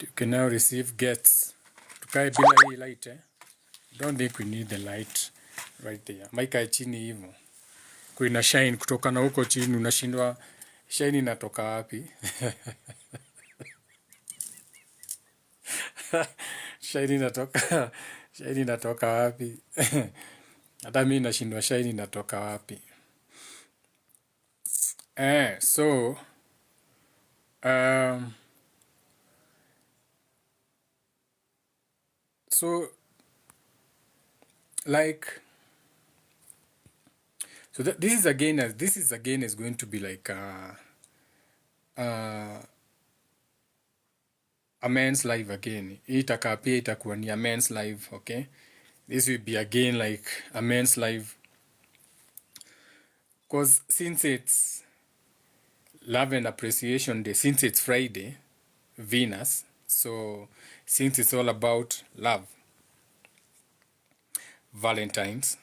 You can now receive gets. Tukae bila hii light Don't think we need the light right there. Maika chini hivyo. Kuna shine kutoka na huko chini unashindwa shine inatoka wapi? Shine inatoka wapi? Hata mimi nashindwa shine inatoka wapi. So like this is again is going to be like a men's live again. Itakaa pia itakuwa ni a men's live, okay? This will be again like a men's live. Because since it's Love and Appreciation Day, since it's Friday, Venus, so since it's all about love, Valentine's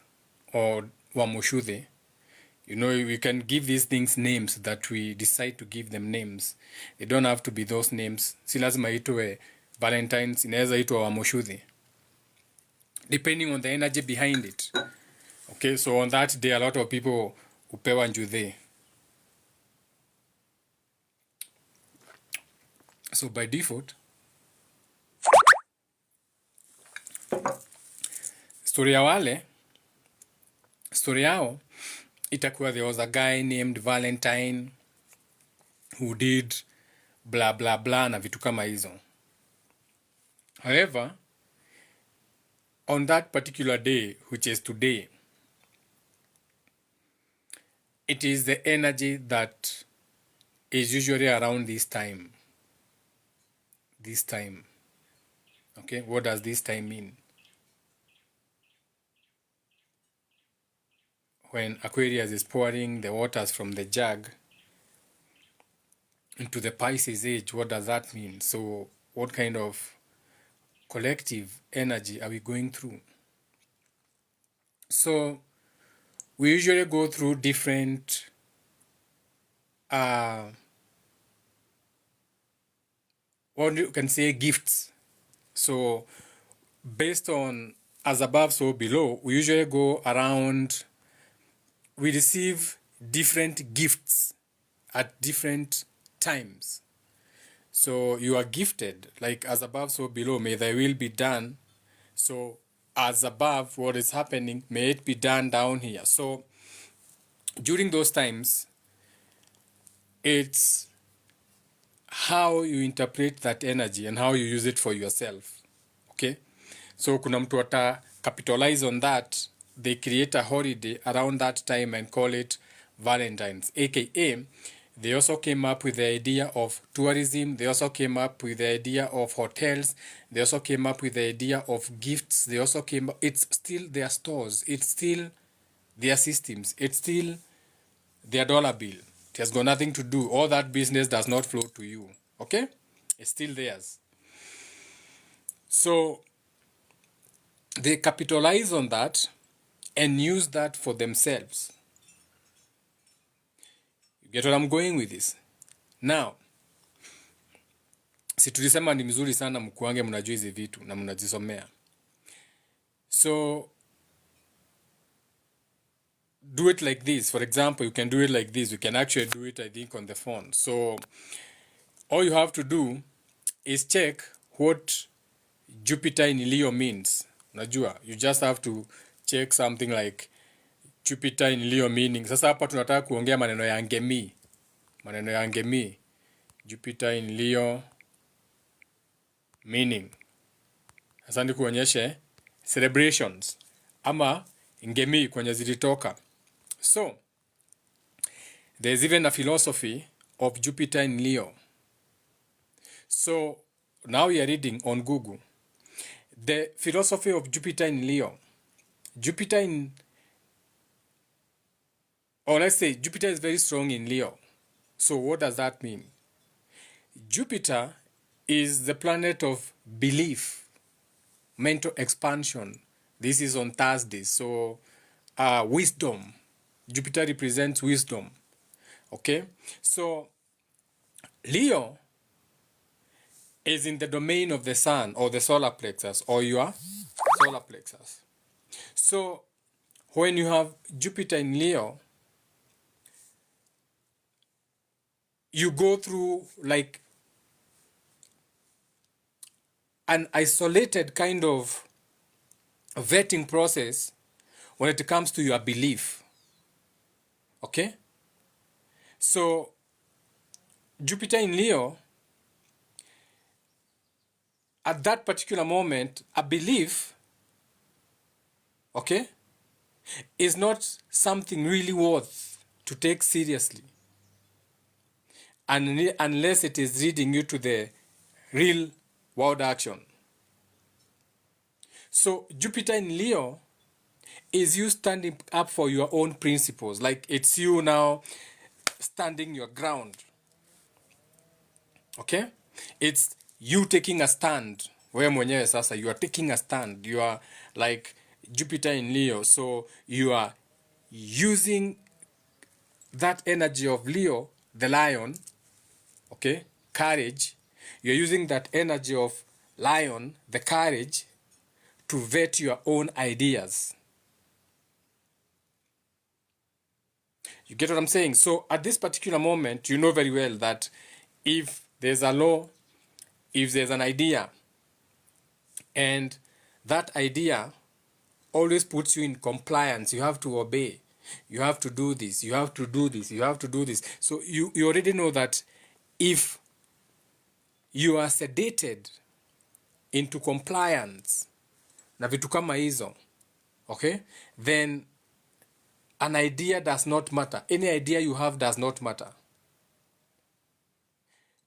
or Wamushude, you know, we can give these things names that we decide to give them names. They don't have to be those names. Si lazima itwe Valentine's, inaweza itwa Wamushude, depending on the energy behind it. Okay, so on that day, a lot of people upewa njudhe. So by default, story yao itakuwa there was a guy named Valentine who did blah blah blah na vitu kama hizo. However, on that particular day, which is today, it is the energy that is usually around this time. This time. Okay, what does this time mean? When Aquarius is pouring the waters from the jug into the Pisces age, what does that mean? So what kind of collective energy are we going through? So we usually go through different what you can say gifts. So based on as above so below, we usually go around, we receive different gifts at different times. So you are gifted, like as above so below, may thy will be done. So as above, what is happening, may it be done down here. So during those times, it's how you interpret that energy and how you use it for yourself. Okay? So kuna mtu ata capitalize on that, they create a holiday around that time and call it Valentine's, aka they also came up with the idea of tourism, they also came up with the idea of hotels, they also came up with the idea of gifts, they also came up, it's still their stores, it's still their systems, it's still their dollar bill. It has got nothing to do, all that business does not flow to you, okay? It's still theirs. So they capitalize on that and use that for themselves. You get what I'm going with this? Now, si tulisema ni mzuri sana mkuange mnajua hizi vitu na mnajisomea. So do it like this. For example, you can do it like this. You can actually do it, I think, on the phone. So all you have to do is check what Jupiter in Leo means. Unajua, you just have to check something like Jupiter in Leo meaning. Sasa hapa tunataka kuongea maneno ya ngemi. Maneno ya ngemi. Jupiter in Leo meaning. Sasa ni kuonyeshe celebrations ama ngemi kwenye zilitoka. So there's even a philosophy of Jupiter in Leo. So now we are reading on Google. The philosophy of Jupiter in Leo. Jupiter in, or let's say Jupiter is very strong in Leo. So what does that mean? Jupiter is the planet of belief, mental expansion. This is on Thursday. So wisdom. Jupiter represents wisdom. Okay? So Leo is in the domain of the sun or the solar plexus or your solar plexus. So when you have Jupiter in Leo, you go through like an isolated kind of vetting process when it comes to your belief. Okay? So Jupiter in Leo, at that particular moment, a belief, okay, is not something really worth to take seriously, unless it is leading you to the real world action. So Jupiter in Leo is you standing up for your own principles. Like it's you now standing your ground. Okay? It's you taking a stand. Wewe mwenyewe sasa, you are taking a stand. You are like Jupiter in Leo. So you are using that energy of Leo, the lion, okay, courage. You're using that energy of lion, the courage, to vet your own ideas. You get what I'm saying? So at this particular moment, you know very well that if there's a law, if there's an idea, and that idea always puts you in compliance, you have to obey, you have to do this, you have to do this, you have to do this. So you already know that if you are sedated into compliance na vitu kama hizo, okay, then an idea does not matter. Any idea you have does not matter.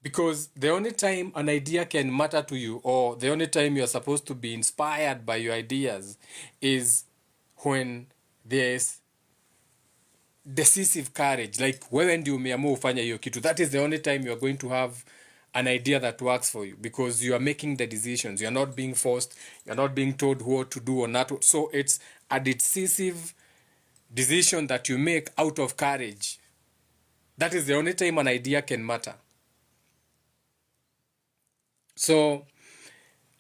Because the only time an idea can matter to you, or the only time you are supposed to be inspired by your ideas, is when there's decisive courage. Like wewe ndio umeamua ufanya hiyo kitu. That is the only time you are going to have an idea that works for you, because you are making the decisions. You are not being forced. You are not being told what to do or not. So it's a decisive decision that you make out of courage. That is the only time an idea can matter. So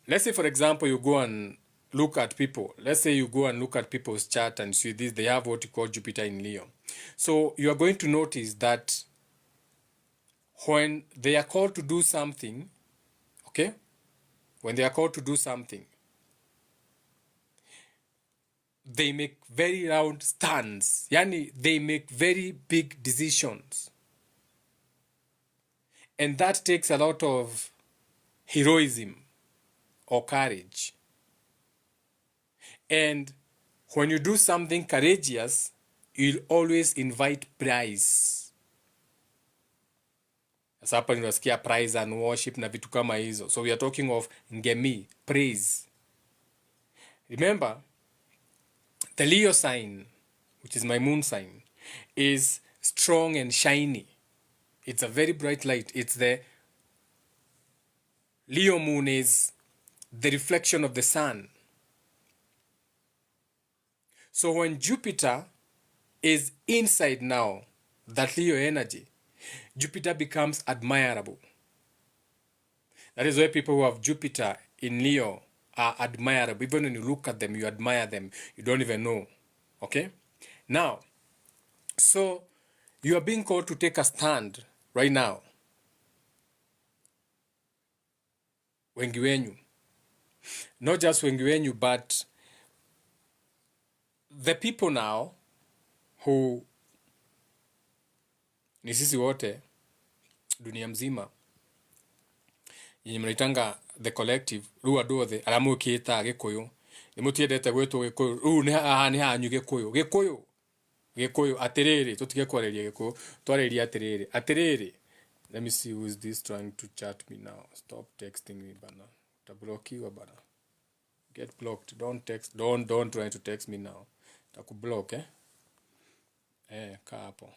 let's say, for example, you go and look at people. Let's say you go and look at people's chart and see this. They have what you call Jupiter in Leo. So you are going to notice that when they are called to do something, okay, when they are called to do something, they make very round stands. Yani, they make very big decisions. And that takes a lot of heroism or courage. And when you do something courageous, you'll always invite praise. Sasa hapa ninasikia praise and worship na vitu kama hizo. So we are talking of ngemi, praise. Remember, the Leo sign, which is my moon sign, is strong and shiny. It's a very bright light. It's the Leo moon is the reflection of the sun. So when Jupiter is inside now, that Leo energy, Jupiter becomes admirable. That is why people who have Jupiter in Leo are admirable. Even when you look at them, you admire them. You don't even know. Okay? Now, so you are being called to take a stand right now. Wengi wenyu. Not just wengi wenyu, but the people now who ni sisi wote dunia mzima yenye mnaitanga the collective, riu andu othe aria mwikita Gikuyu ni mutiendete gwitwo Gikuyu, riu ni hanyu Gikuyu atiriri, tutige kwareria Gikuyu, twareria atiriri. Let me see who is this trying to chat me now. Stop texting me bana, utablokiwa bana. Get blocked. Don't text, don't try to text me now. Takublock kaa hapo.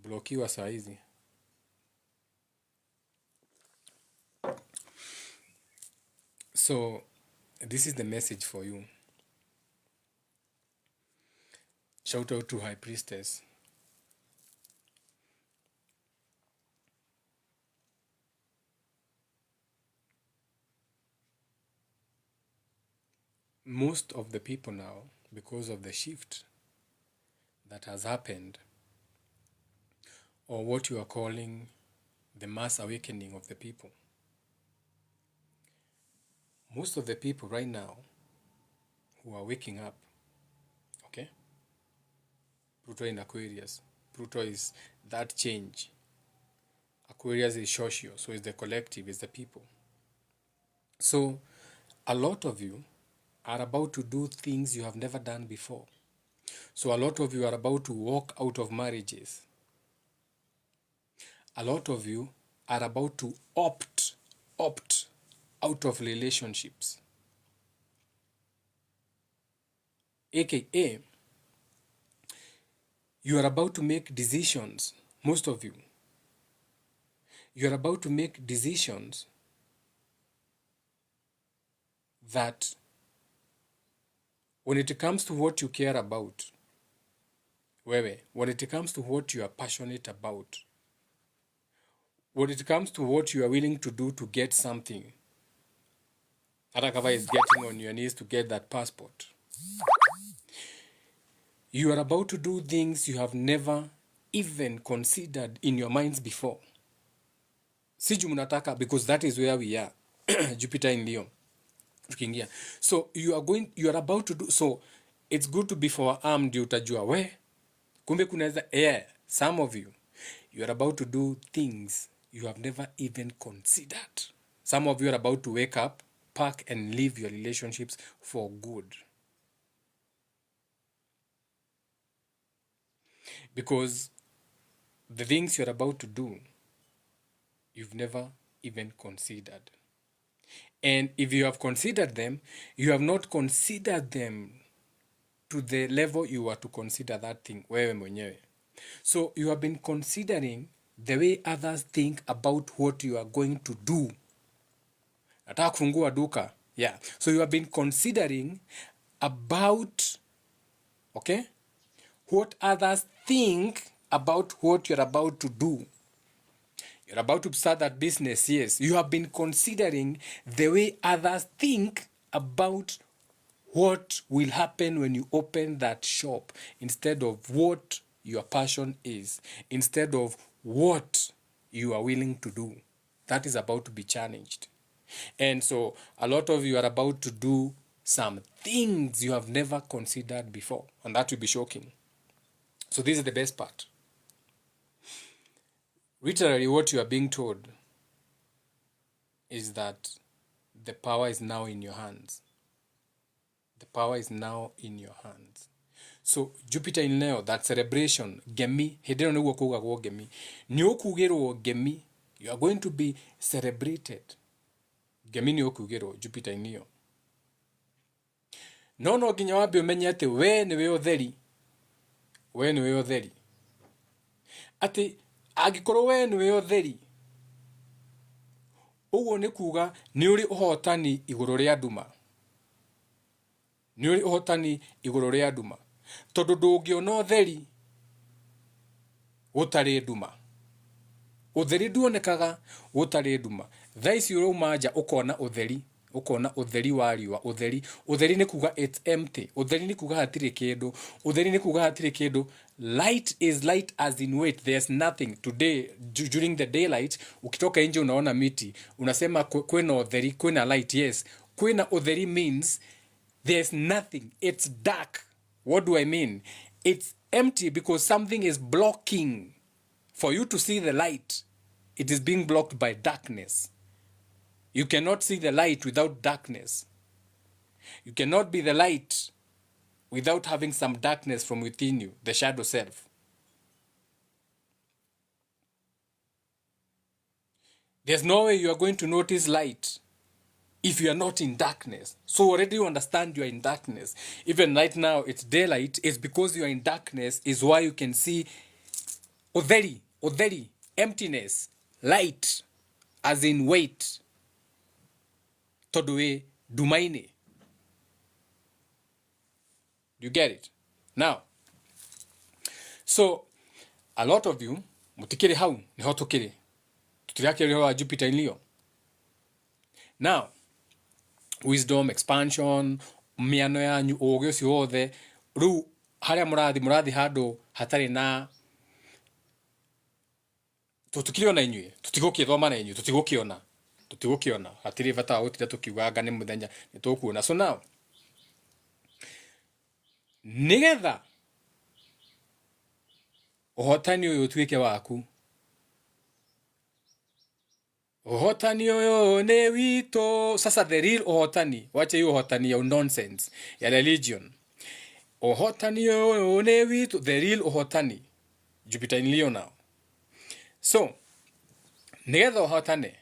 Blokiwa saa hizi. So this is the message for you. Shout out to High Priestess. most of the people now, because of the shift that has happened, or what you are calling the mass awakening of the people, most of the people right now who are waking up, okay? Pluto in Aquarius. Pluto is that change. Aquarius is social, so it's the collective, it's the people. So a lot of you are about to do things you have never done before. So a lot of you are about to walk out of marriages. A lot of you are about to opt out of relationships. AKA, you are about to make decisions, most of you. You are about to make decisions that when it comes to what you care about, when it comes to what you are passionate about, when it comes to what you are willing to do to get something, Arakava is getting on your knees to get that passport. You are about to do things you have never even considered in your minds before. Siju munataka, because that is where we are. Jupiter in Leo. So you are about to do, so it's good to be forearmed, utajua we. Kumbe kunaweza, some of you are about to do things you have never even considered. Some of you are about to wake up, pack and leave your relationships for good. Because the things you're about to do, you've never even considered. And if you have considered them, you have not considered them to the level you are to consider that thing, wewe mwenyewe. So you have been considering the way others think about what you are going to do. Nataka kufungua duka. Yeah. So you have been considering about, okay, what others think about what you're about to do. You're about to start that business, yes. You have been considering the way others think about what will happen when you open that shop instead of what your passion is, instead of what you are willing to do. That is about to be challenged. And so a lot of you are about to do some things you have never considered before, and that will be shocking. So this is the best part. Literally, what you are being told is that the power is now in your hands. The power is now in your hands. So Jupiter in Leo, that celebration, gemi, hedero ne wokuga go gemi. Ni okugero gemi, you are going to be celebrated. Gemi ni okugero Jupiter in Leo. No ginya wabe umenye ate we niwe otheri. We niwe otheri. Ati agikorwo we niwe otheri. Uguo ni kuga ni uri uhotani iguru ria nduma. Ni uri uhotani iguru ria nduma. Tondu ndungiona utheri gutari nduma. Utheri nduonekaga gutari nduma. Thaici urauma nja ukona utheri. Ukona utheri wa riua. Utheri ni kuga it's empty. Utheri ni kuga hatiri kindu. Utheri ni kuga hatiri kindu. Light is light as in weight. There's nothing. Today, during the daylight, ukitoka nje unaona miti. Unasema kwena utheri, kwena light. Yes. Kwena utheri means there's nothing. It's dark. What do I mean? It's empty because something is blocking. For you to see the light, it is being blocked by darkness. You cannot see the light without darkness. You cannot be the light without having some darkness from within you, the shadow self. There's no way you are going to notice light if you are not in darkness. So already you understand you are in darkness. Even right now, it's daylight. It's because you are in darkness is why you can see odheri, emptiness, light, as in weight. Todue dumaine. You get it? Now, so a lot of you, mutikiri hau, ni hotokiri. Tutiriakiri hawa Jupiter in Leo. Now, wisdom, expansion, miano yanyu uge ucio wothe riu haria murathi handu hatari na tutikiriona inyue tutigukithoma na inyue tutigukiona hatiri bata gutira tukiuganga ni muthenya ni tukuona. So now nigetha uhotani uyu utwike waku, uhotani uyu ni wito. Sasa the real uhotani, wacha hiyo uhotani ya nonsense ya religion. Uhotani uyu ni wito, the real uhotani Jupiter in Leo now. So nigetha uhotane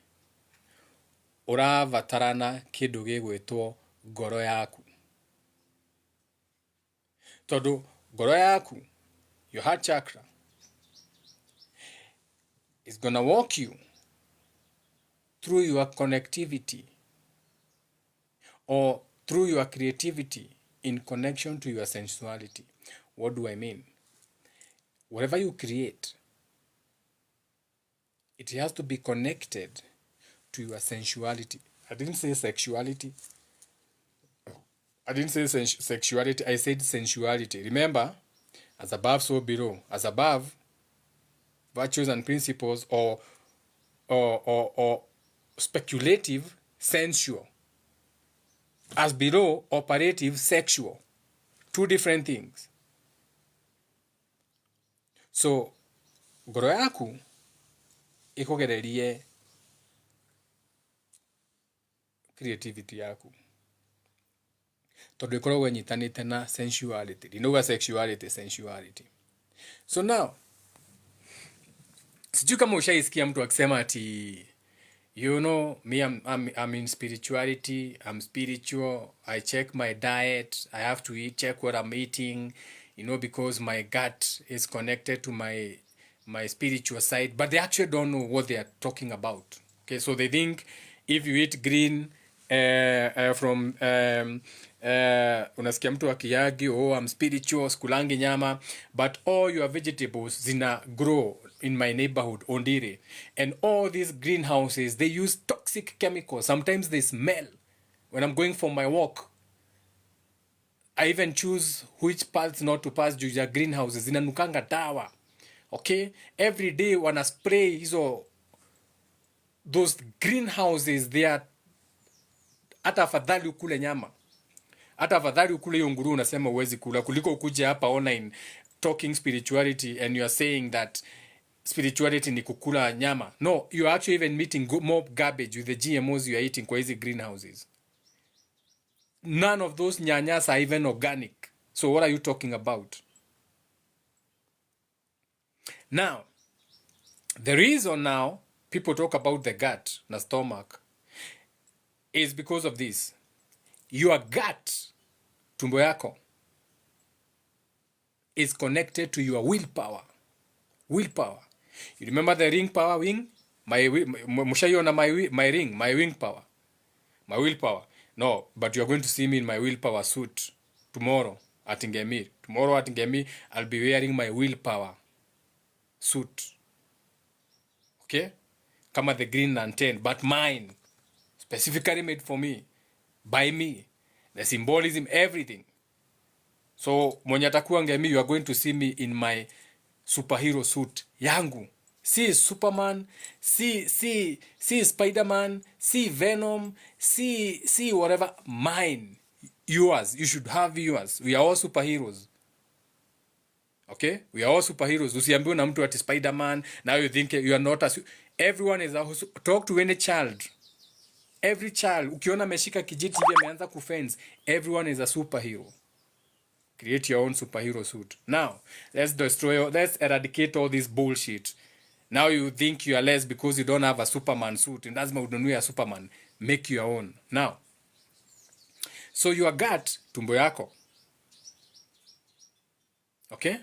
uravatarana kindu gigwitwo ngoro yaku, tondu ngoro yaku, your heart chakra, is gonna walk you through your connectivity or through your creativity in connection to your sensuality. What do I mean? Whatever you create, it has to be connected to your sensuality. I didn't say sexuality. I didn't say sexuality. I said sensuality. Remember, as above, so below. As above, virtues and principles, or speculative, sensual. As below, operative, sexual. Two different things. So, ngoro yaku ikugererie creativity yaku, tondu ikoragwo inyitanite na sensuality. Ndinauga sexuality, sensuality. So now, sijui kama ushaisikia mtu akisema ati, you know, me, I'm in spirituality, I'm spiritual, I check my diet, I have to check what I'm eating, you know, because my gut is connected to my spiritual side, but they actually don't know what they are talking about. Okay, so they think if you eat green from unasikia mtu akiyagi, oh, I'm spiritual, skulangi nyama, but all your vegetables zina grow in my neighborhood, Ondire, and all these greenhouses, they use toxic chemicals. Sometimes they smell. When I'm going for my walk, I even choose which paths not to pass juu ya greenhouses. Zinanukanga dawa. Okay? Every day wana spray hizo, those greenhouses, they are, hata afadhali ukule nyama. Hata afadhali ukule hiyo nguru unasema uwezi kula, kuliko ukuje hapa online talking spirituality and you are saying that spirituality ni kukula nyama. No, you are actually even meeting more garbage with the GMOs you are eating kwa hizi greenhouses. None of those nyanyas are even organic. So what are you talking about? Now, the reason now people talk about the gut na stomach is because of this. Your gut, tumbo yako, is connected to your willpower. Willpower. You remember the ring power wing? Mushaiona my ring, my wing power, my willpower. No, but you're going to see me in my willpower suit tomorrow at Ngemi. Tomorrow at Ngemi, I'll be wearing my willpower suit. Okay? Kama the green lantern, but mine. Specifically made for me. By me. The symbolism, everything. So, mwenye atakuwa Ngemi, you are going to see me in my superhero suit yangu. See Superman, see Spider-Man, see Venom, see whatever. Mine. Yours. You should have yours. We are all superheroes. Okay? We are all superheroes. Usiambiwe na mtu ati Spider-Man, now you think you are not a... Everyone is a... Talk to any child. Every child. Ukiona ameshika kijiti hivi ameanza kufence, everyone is a superhero. Create your own superhero suit. Now, let's eradicate all this bullshit. Now you think you are less because you don't have a Superman suit. And that's why you don't know a Superman. Make your own. Now, so your gut, tumbo yako, okay,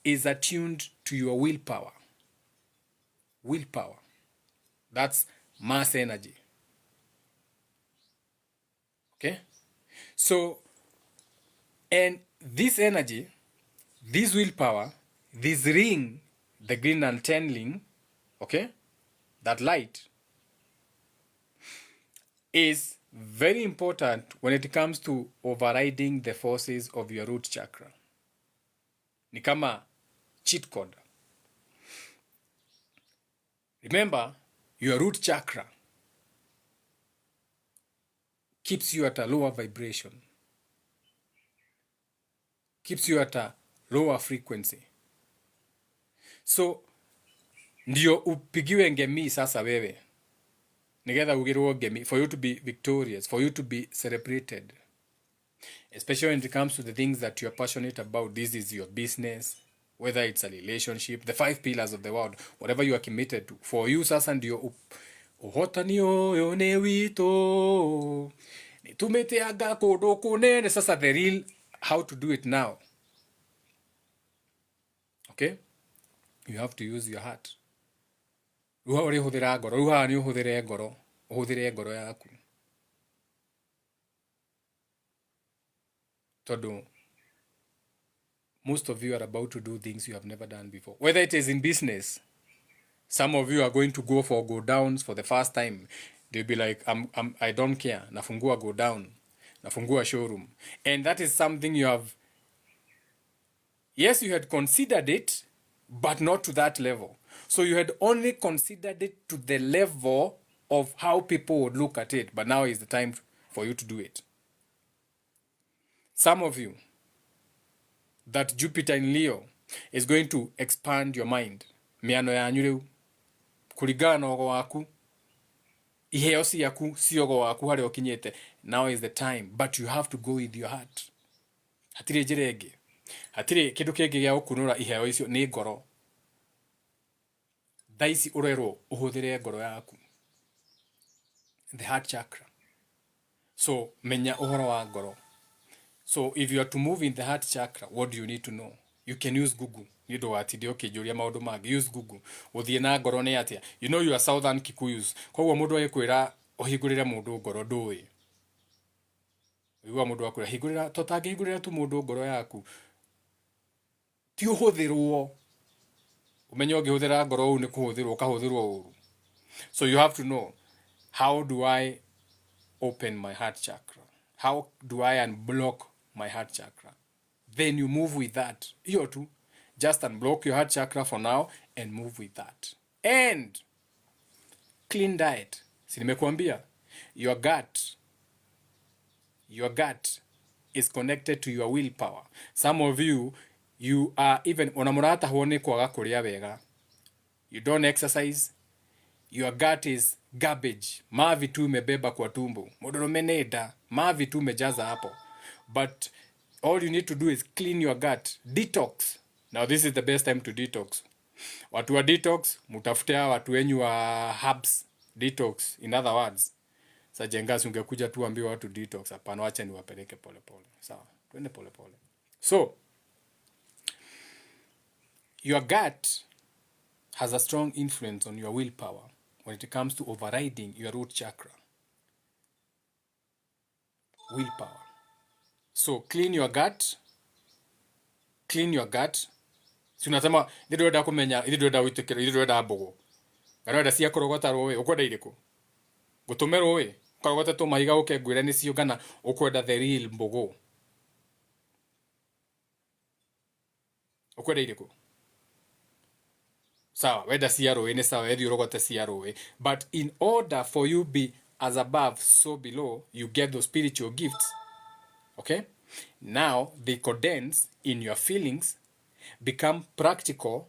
is attuned to your willpower. Willpower. That's mass energy. Okay? So, and this energy, this willpower, this ring, the green antennaling, okay, that light, is Very important when it comes to overriding the forces of your root chakra. Ni kama cheat code. Remember, your root chakra keeps you at a lower vibration, keeps you at a lower frequency. So, ndio upigiwe ngemi sasa wewe. Nigetha ugirwo ngemi, for you to be victorious, for you to be celebrated. Especially when it comes to the things that you're passionate about. This is your business, whether it's a relationship, the 5 pillars of the world, whatever you are committed to. For you sasa ndio uhotani ũyũ nĩ witũ nĩtũmĩteanga kũndũ kũnene. Sasa the real how to do it now. Okay? You have to use your heart. Ruha ũrĩhũthĩra ngoro, ruha nĩ ũhũthĩre ngoro yaku. Todo, most of you are about to do things you have never done before. Whether it is in business, some of you are going to go for go downs for the first time. They'll be like, I don't care. Nafungua go down. Nafungua showroom. And that is something you have, yes, you had considered it, but not to that level. So you had only considered it to the level of how people would look at it. But now is the time for you to do it. Some of you, that Jupiter in Leo is going to expand your mind. Miano yanyu riu kurigana na ogo waku, iheo ciaku ciogo waku haria ukinyete. Now is the time, but you have to go with your heart. Hatire njira ingi, hatire kindu kingi gia gukunura iheo icio, ni ngoro. Thaici urerwo uhuthire ngoro yaku, the heart chakra. So menya uhoro wa ngoro. So if you are to move in the heart chakra, what do you need to know? You can use Google. You do what you ukijuria maundu magi, use Google. Uthie na ngoro ni atia. You know you are Southern Kikuyus. Koguo mundu agikwira uhingurire mundu ngoro ndui. Igua mundu akwira hingurira totangihingurira tu mundu ngoro yaku. Ti uhuthirwo. Umenye ungihuthira ngoro u ni kuhuthirwo ukahuthirwo uru. So you have to know, how do I open my heart chakra? How do I unblock my heart chakra? Then you move with that. Hiyo tu. Just unblock your heart chakra for now and move with that. And clean diet. Si nimekuambia, your gut is connected to your willpower. Some of you, you are even unamurata huone kwaga kuria wega. You don't exercise. Your gut is garbage. Mavi tu imebeba kwa tumbo. Mudurume nenda. Mavi tu imejaza hapo. But all you need to do is clean your gut. Detox. Now this is the best time to detox. Watu wa detox, mutafute watu wenyu wa herbs detox. In other words, sajengasi ungekuja tu ambie watu detox. Hapana, wacha niwapeleke pole pole. Sawa, twende pole pole. So, your gut has a strong influence on your willpower when it comes to overriding your root chakra. Willpower. So, clean your gut. Clean your gut. Si unasema ndio ndio kumenya, ndio ndio witikira, ndio ndio mbogo. Garada cia kurogota rowe, ukwenda iriko. Gutume rowe, kurogota to mahiga ukengwira ni cio kana ukwenda the real mbogo. Ukwenda iriko. Sawa, wenda cia rowe ni sawa, ethi urogote cia rowe. But in order for you be as above, so below, you get those spiritual gifts. Okay? Now, they condense in your feelings, become practical,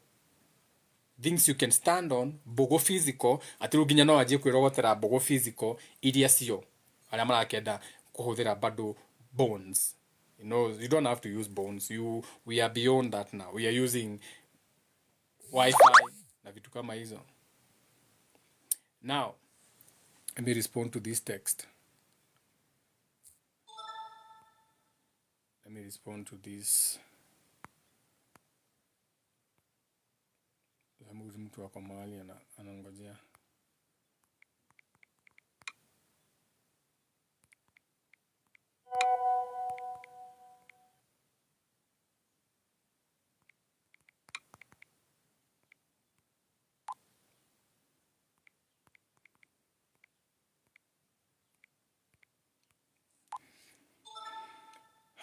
things you can stand on, bogo physical, atiru ginya no ajie kwirogotera bogo physical, iria cio. Aria marakenda kuhuthira bado bones. You know, you don't have to use bones. We are beyond that now. We are using Wi-Fi na vitu kama hizo. Now, let me respond to this text. Let me respond to this. Mtu wako mahali anangojea.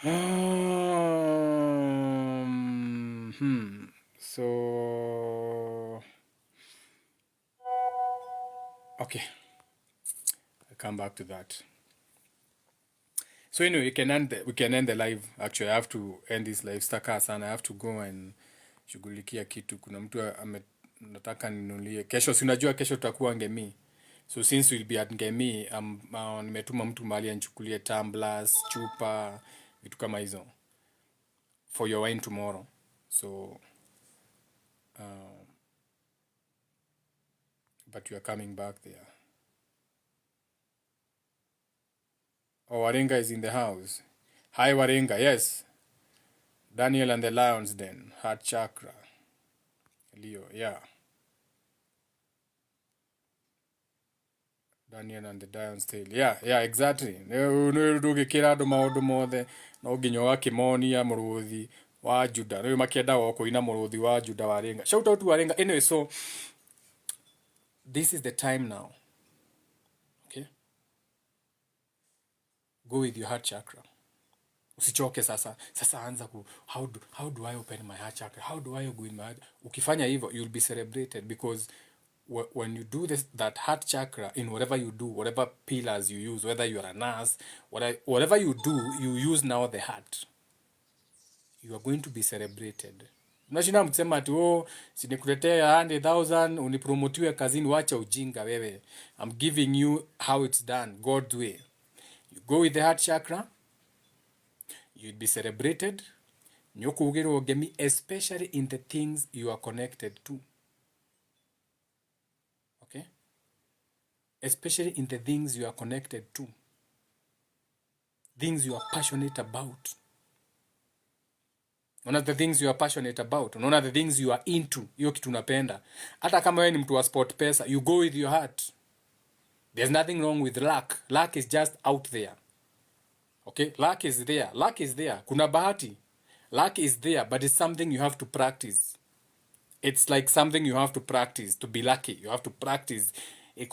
So okay, I'll come back to that. So anyway, we can end the live. Actually, I have to end this live. Staka sana, I have to go and shughulikia kitu. Kuna mtu nataka ninunulie kesho. Si unajua kesho tutakuwa Ngemi. So since we'll be at Ngemi, nimetuma mtu mahali anichukulie tumblers, chupa, vitu kama hizo for your wine tomorrow. So but you are coming back there. Oh, Warenga is in the house. Hi, Warenga. Yes. Daniel and the Lions then. Heart chakra. Leo, yeah. Daniel and the Lions tail. Yeah, exactly. Ndugikira andu maundu mothe no nginya wa kimonia muruthi wa Juda. Riu makienda kuina muruthi wa Juda Warenga. Shout out to Warenga. Anyway, so this is the time now. Okay? Go with your heart chakra. Usichoke sasa. Sasa anza ku how do I open my heart chakra? How do I go in my heart? Ukifanya hivyo, you'll be celebrated because when you do that heart chakra in whatever you do, whatever pillars you use, whether you are a nurse, whatever you do, you use now the heart. You are going to be celebrated. Unashinda mkisema ati sinikuletea 100,000 unipromotiwe kazini, wacha ujinga wewe. I'm giving you how it's done, God's way. You go with the heart chakra, you'll be celebrated. Nyokugero Ngemi, especially in the things you are connected to. Okay? Especially in the things you are connected to. Things you are passionate about. One of the things you are passionate about. One of the things you are into. Hiyo kitu unapenda. Hata kama wewe ni mtu wa sport pesa, you go with your heart. There's nothing wrong with luck. Luck is just out there. Okay? Luck is there. Luck is there. Kuna bahati. Luck is there, but it's something you have to practice. It's like something you have to practice to be lucky. You have to practice. You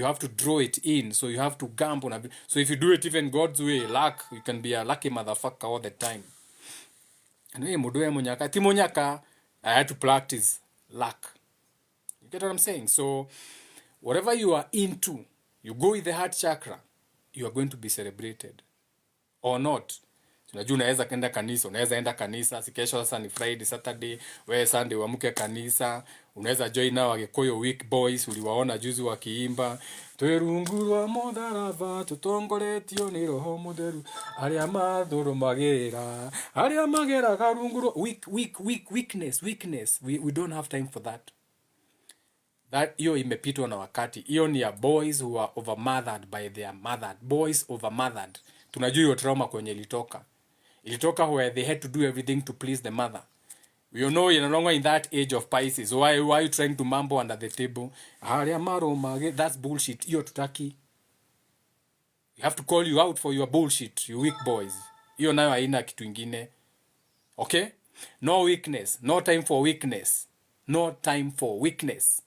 have to draw it in. So you have to gamble. So if you do it even God's way, luck, you can be a lucky motherfucker all the time. Anyway, mudoe monyaka. Timonyaka, I had to practice luck. You get what I'm saying? So whatever you are into, you go with the heart chakra, you are going to be celebrated. Or not. Unajua unaweza enda kanisa, unaweza enda kanisa, si kesho sasa ni Friday, Saturday, wewe Sunday uamke kanisa, unaweza join nao Agikuyu Week Boys, uliwaona juzi wakiimba, twerungurwa modharava tutongoretio ni roho mutheru, aria mathuru magera karungurwa weakness. We don't have time for that. That hiyo imepitwa na wakati. Hiyo ni ya boys who are overmothered by their mother. Boys overmothered. Tunajua hiyo trauma kwenye ilitoka where they had to do everything to please the mother. You know, you're no longer in that age of Pisces. Why are you trying to mumble under the table? That's bullshit. Hiyo tutaki. You have to call you out for your bullshit, you weak boys. Hiyo nayo haina kitu ingine. Okay? No weakness. No time for weakness. No time for weakness.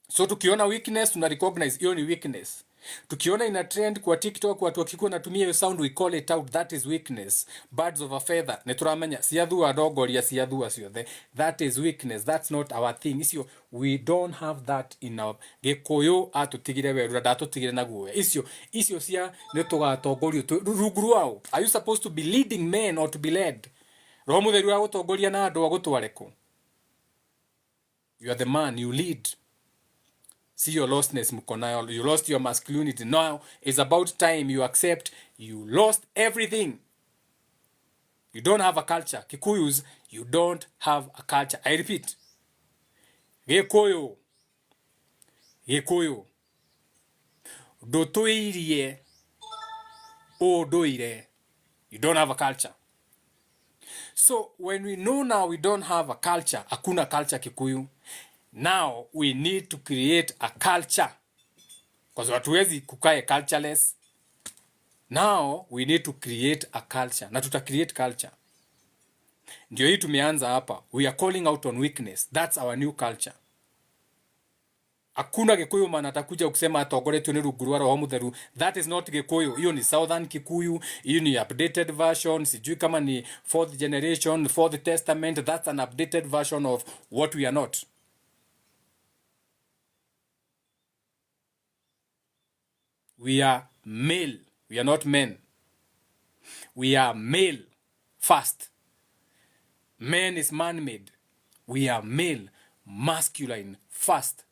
So tukiona weakness, tuna recognize hiyo ni weakness. Tukiona ina trend kwa TikTok watu wakikuwa natumia hiyo sound, we call it out. That is weakness. Birds of a feather. Neturamenya siathua dogoria siathua ciothe. That is weakness. That's not our thing. Icio we don't have that in our Gikuyu atutigire werura datutigire naguo. Icio cia netugatongorio rungu rwao. Are you supposed to be leading men or to be led? Roho mutheru agutongoria na andu agutwareko. You are the man, you lead. See your lostness, Mukonayo. You lost your masculinity. Now it's about time you accept you lost everything. You don't have a culture. Kikuyus, you don't have a culture. I repeat. Gikuyu. Dotoirie. Odoire. You don't have a culture. So when we know now we don't have a culture, hakuna culture Kikuyu. Now we need to create a culture. Because hatuwezi kukae cultureless. Now we need to create a culture. Na tuta create culture. Ndio hii tumeanza hapa. We are calling out on weakness. That's our new culture. Hakuna Gikuyu man atakuja kusema atongoretio ni rungu rwa Roho Mutheru. That is not Gikuyu. Hiyo ni Southern Kikuyu. Hiyo ni updated version. Sijui kama ni fourth generation, fourth testament. That's an updated version of what we are not. We are male. We are not men. We are male first. Man is man-made. We are male, masculine first.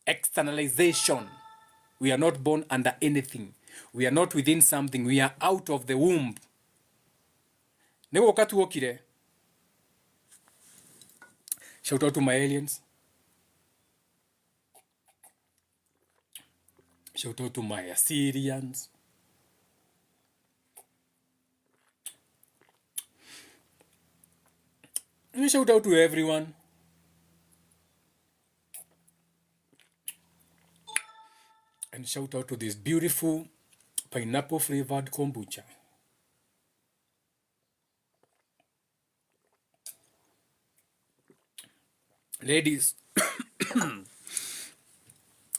Externalization. We are not born under anything. We are not within something. We are out of the womb. Newo wakati wokire. Shout out to my aliens. Shout out to my Assyrians. And shout out to everyone. And shout out to this beautiful pineapple flavored kombucha. Ladies,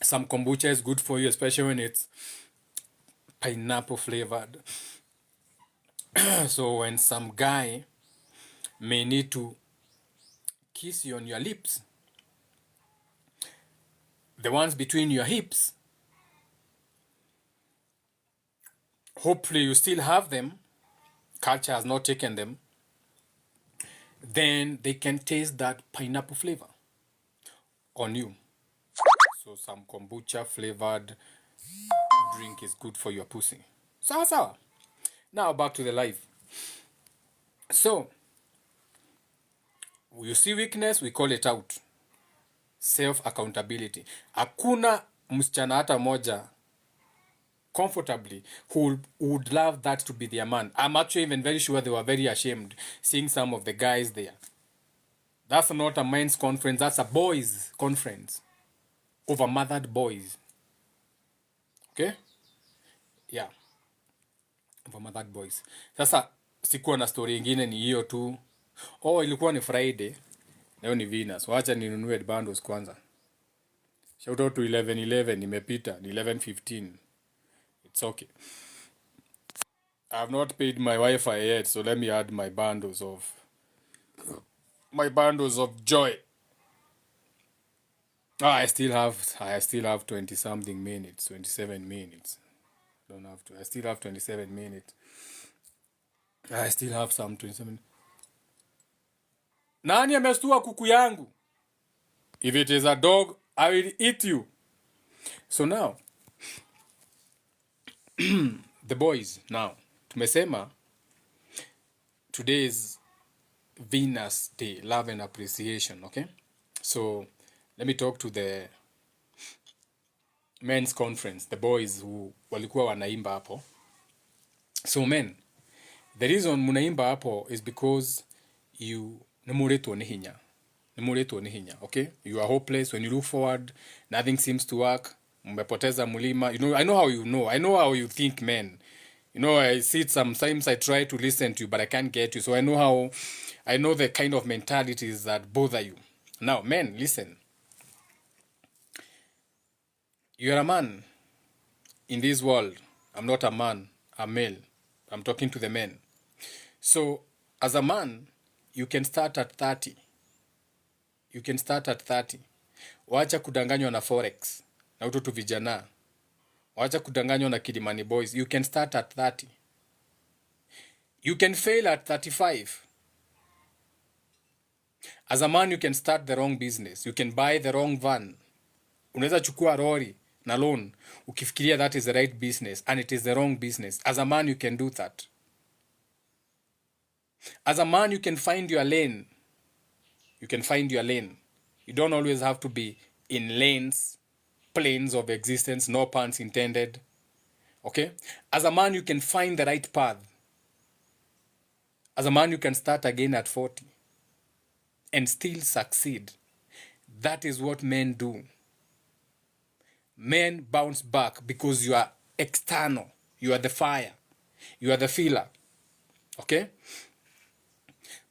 some kombucha is good for you, especially when it's pineapple flavored. So when some guy may need to kiss you on your lips, the ones between your hips, hopefully you still have them, culture has not taken them, then they can taste that pineapple flavor on you. So some kombucha flavored drink is good for your pussy. Sawa sawa. Now back to the live. So you see weakness, we call it out. Self accountability. Hakuna msichana hata moja comfortably who would love that to be their man. I'm actually even very sure they were very ashamed seeing some of the guys there. That's not a men's conference, that's a boys' conference. Over-mothered boys. Okay? Yeah. Over-mothered boys. Sasa sikuwa na story ingine, ni hiyo tu. Oh, ilikuwa ni Friday. Leo ni Venus. Wacha ninunue bundles kwanza. Shout out to 11:11. Nimepita. Ni 11:15. It's okay. I have not paid my Wi-Fi yet, so let me add my bundles of joy. I still have 20 something minutes, 27 minutes. Don't have to. I still have 27 minutes. I still have some 27. Nani amestua kuku yangu? If it is a dog, I will eat you. So now, the boys now. Tumesema today is Venus Day, love and appreciation, okay? So let me talk to the men's conference, the boys who walikuwa wanaimba hapo. So men, the reason munaimba hapo is because you nemuretwo ni hinya. Okay? You are hopeless. When you look forward, nothing seems to work. Mmepoteza mulima. You know, I know how you think, men. You know, I see it sometimes. I try to listen to you, but I can't get you. So I know the kind of mentalities that bother you. Now, men, listen. You are a man in this world. I'm not a man. I'm male. I'm talking to the men. So, as a man, you can start at 30. Wacha kudanganywa na Forex. Na utoto vijana. Wacha kudanganywa na Kilimani boys. You can start at 30. You can fail at 35. As a man, you can start the wrong business. You can buy the wrong van. Unaweza chukua lori na loan ukifikiria that is the right business and it is the wrong business. As a man, you can do that. As a man, you can find your lane. You don't always have to be in planes of existence, no puns intended. Okay? As a man, you can find the right path. As a man, you can start again at 40 and still succeed. That is what men do. Men bounce back because you are external. You are the fire. You are the feeler. Okay?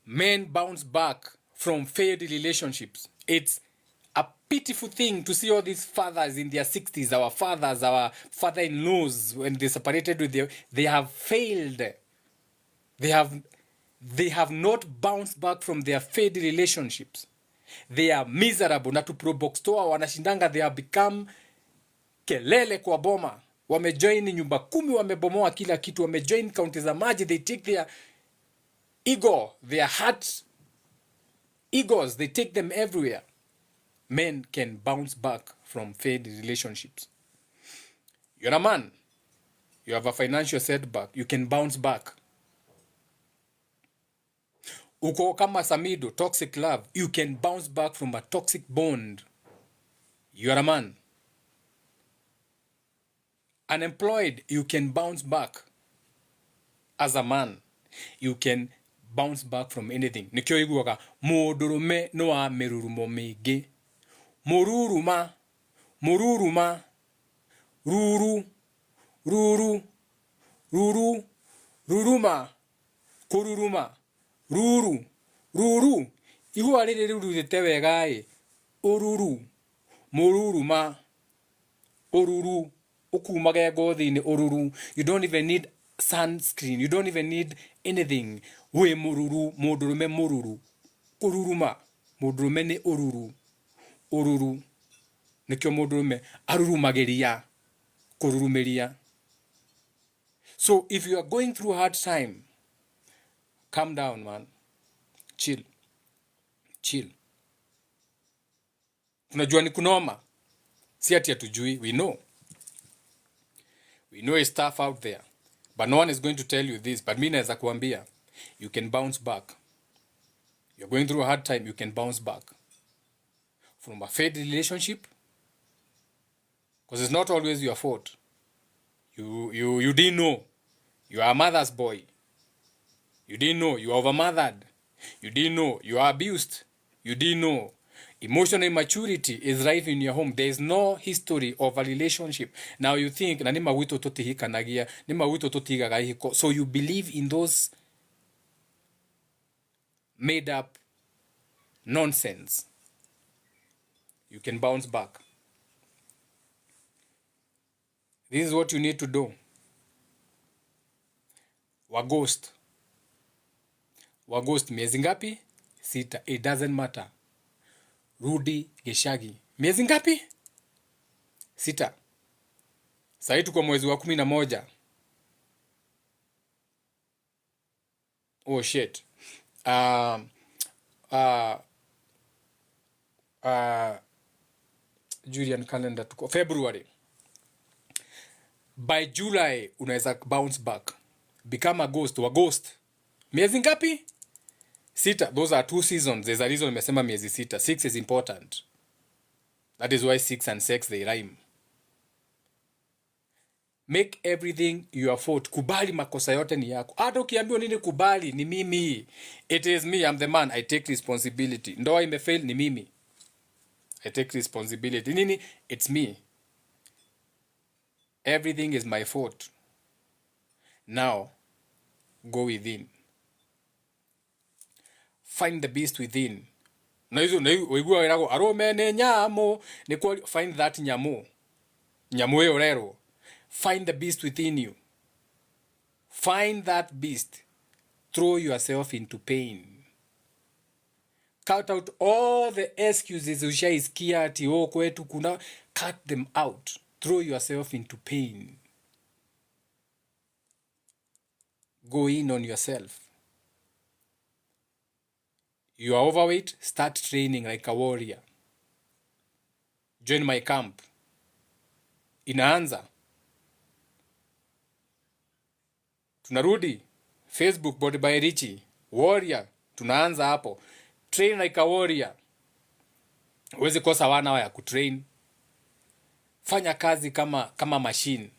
Men bounce back from failed relationships. It's a pitiful thing to see all these fathers in their 60s, our fathers, our father-in-laws, when they separated with they have failed. They have not bounced back from their failed relationships. They are miserable. Na tuprobox toa wanashindanga, they have become kelele kwa boma. Wamejoin nyumba 10, wamebomoa kila kitu, wamejoin kaunti za maji. They take their ego, their heart egos, they take them everywhere. Men can bounce back from failed relationships. You're a man. You have a financial setback. You can bounce back. Uko kama Samido, toxic love. You can bounce back from a toxic bond. You are a man. Unemployed, you can bounce back. As a man, you can bounce back from anything. Nikyo iguaga, mudurume noa merurumo mege. Mururuma, mururuma, ruru, ruru, ruru, ruruma, kururuma, ruru, ruru. Ihu alire ruru zetewe gai. Oruru, mururuma, oruru, okumage godini oruru. You don't even need sunscreen. You don't even need anything. We mururu, mudurume mururu. Kururuma, mudurume ne oruru. Oruru. Nikyo mudurume arurumageria. Kururumeria. So if you are going through a hard time, calm down, man. Chill. Chill. Tunajua ni kunoma. Si ati hatujui. We know. We know a stuff out there. But no one is going to tell you this. But mimi naweza kuambia, you can bounce back. You're going through a hard time, you can bounce back. From a failed relationship. Because it's not always your fault. You didn't know. You are a mother's boy. You didn't know. You are overmothered. You didn't know. You are abused. You didn't know. Emotional immaturity is rife in your home. There is no history of a relationship. Now you think, na nima wito toti hikanagia, nima wito toti hiko. So you believe in those made up nonsense. You can bounce back. This is what you need to do. Wagost miezi ngapi? 6. It doesn't matter. Rudi Geshagi. Miezi ngapi? 6. Sasa tuko mwezi wa 11. Oh shit. Julian calendar tuko February. By July unaweza bounce back. Become a ghost. Wa ghost. Miezi ngapi? 6. Those are 2 seasons. There's a reason nimesema miezi 6. 6 is important. That is why 6 and sex they rhyme. Make everything your fault. Kubali makosa yote ni yako. Hata ukiambiwa nini kubali ni mimi. It is me. I'm the man. I take responsibility. Ndoa imefail ni mimi. I take responsibility. Nini? It's me. Everything is my fault. Now, go within. Find the beast within. Na hizo weigua werago aromene nyamo ni find that nyamo. Nyamo yorero. Find the beast within you. Find that beast. Throw yourself into pain. Cut out all the excuses ushaisikia ati kwetu kuna. Cut them out. Throw yourself into pain. Go in on yourself. You are overweight, start training like a warrior. Join my camp. Inaanza. Tunarudi. Facebook Body by Richie. Warrior. Tunaanza hapo. Train like a warrior. Huwezi kosa 1 hour ya kutrain. Fanya kazi kama machine.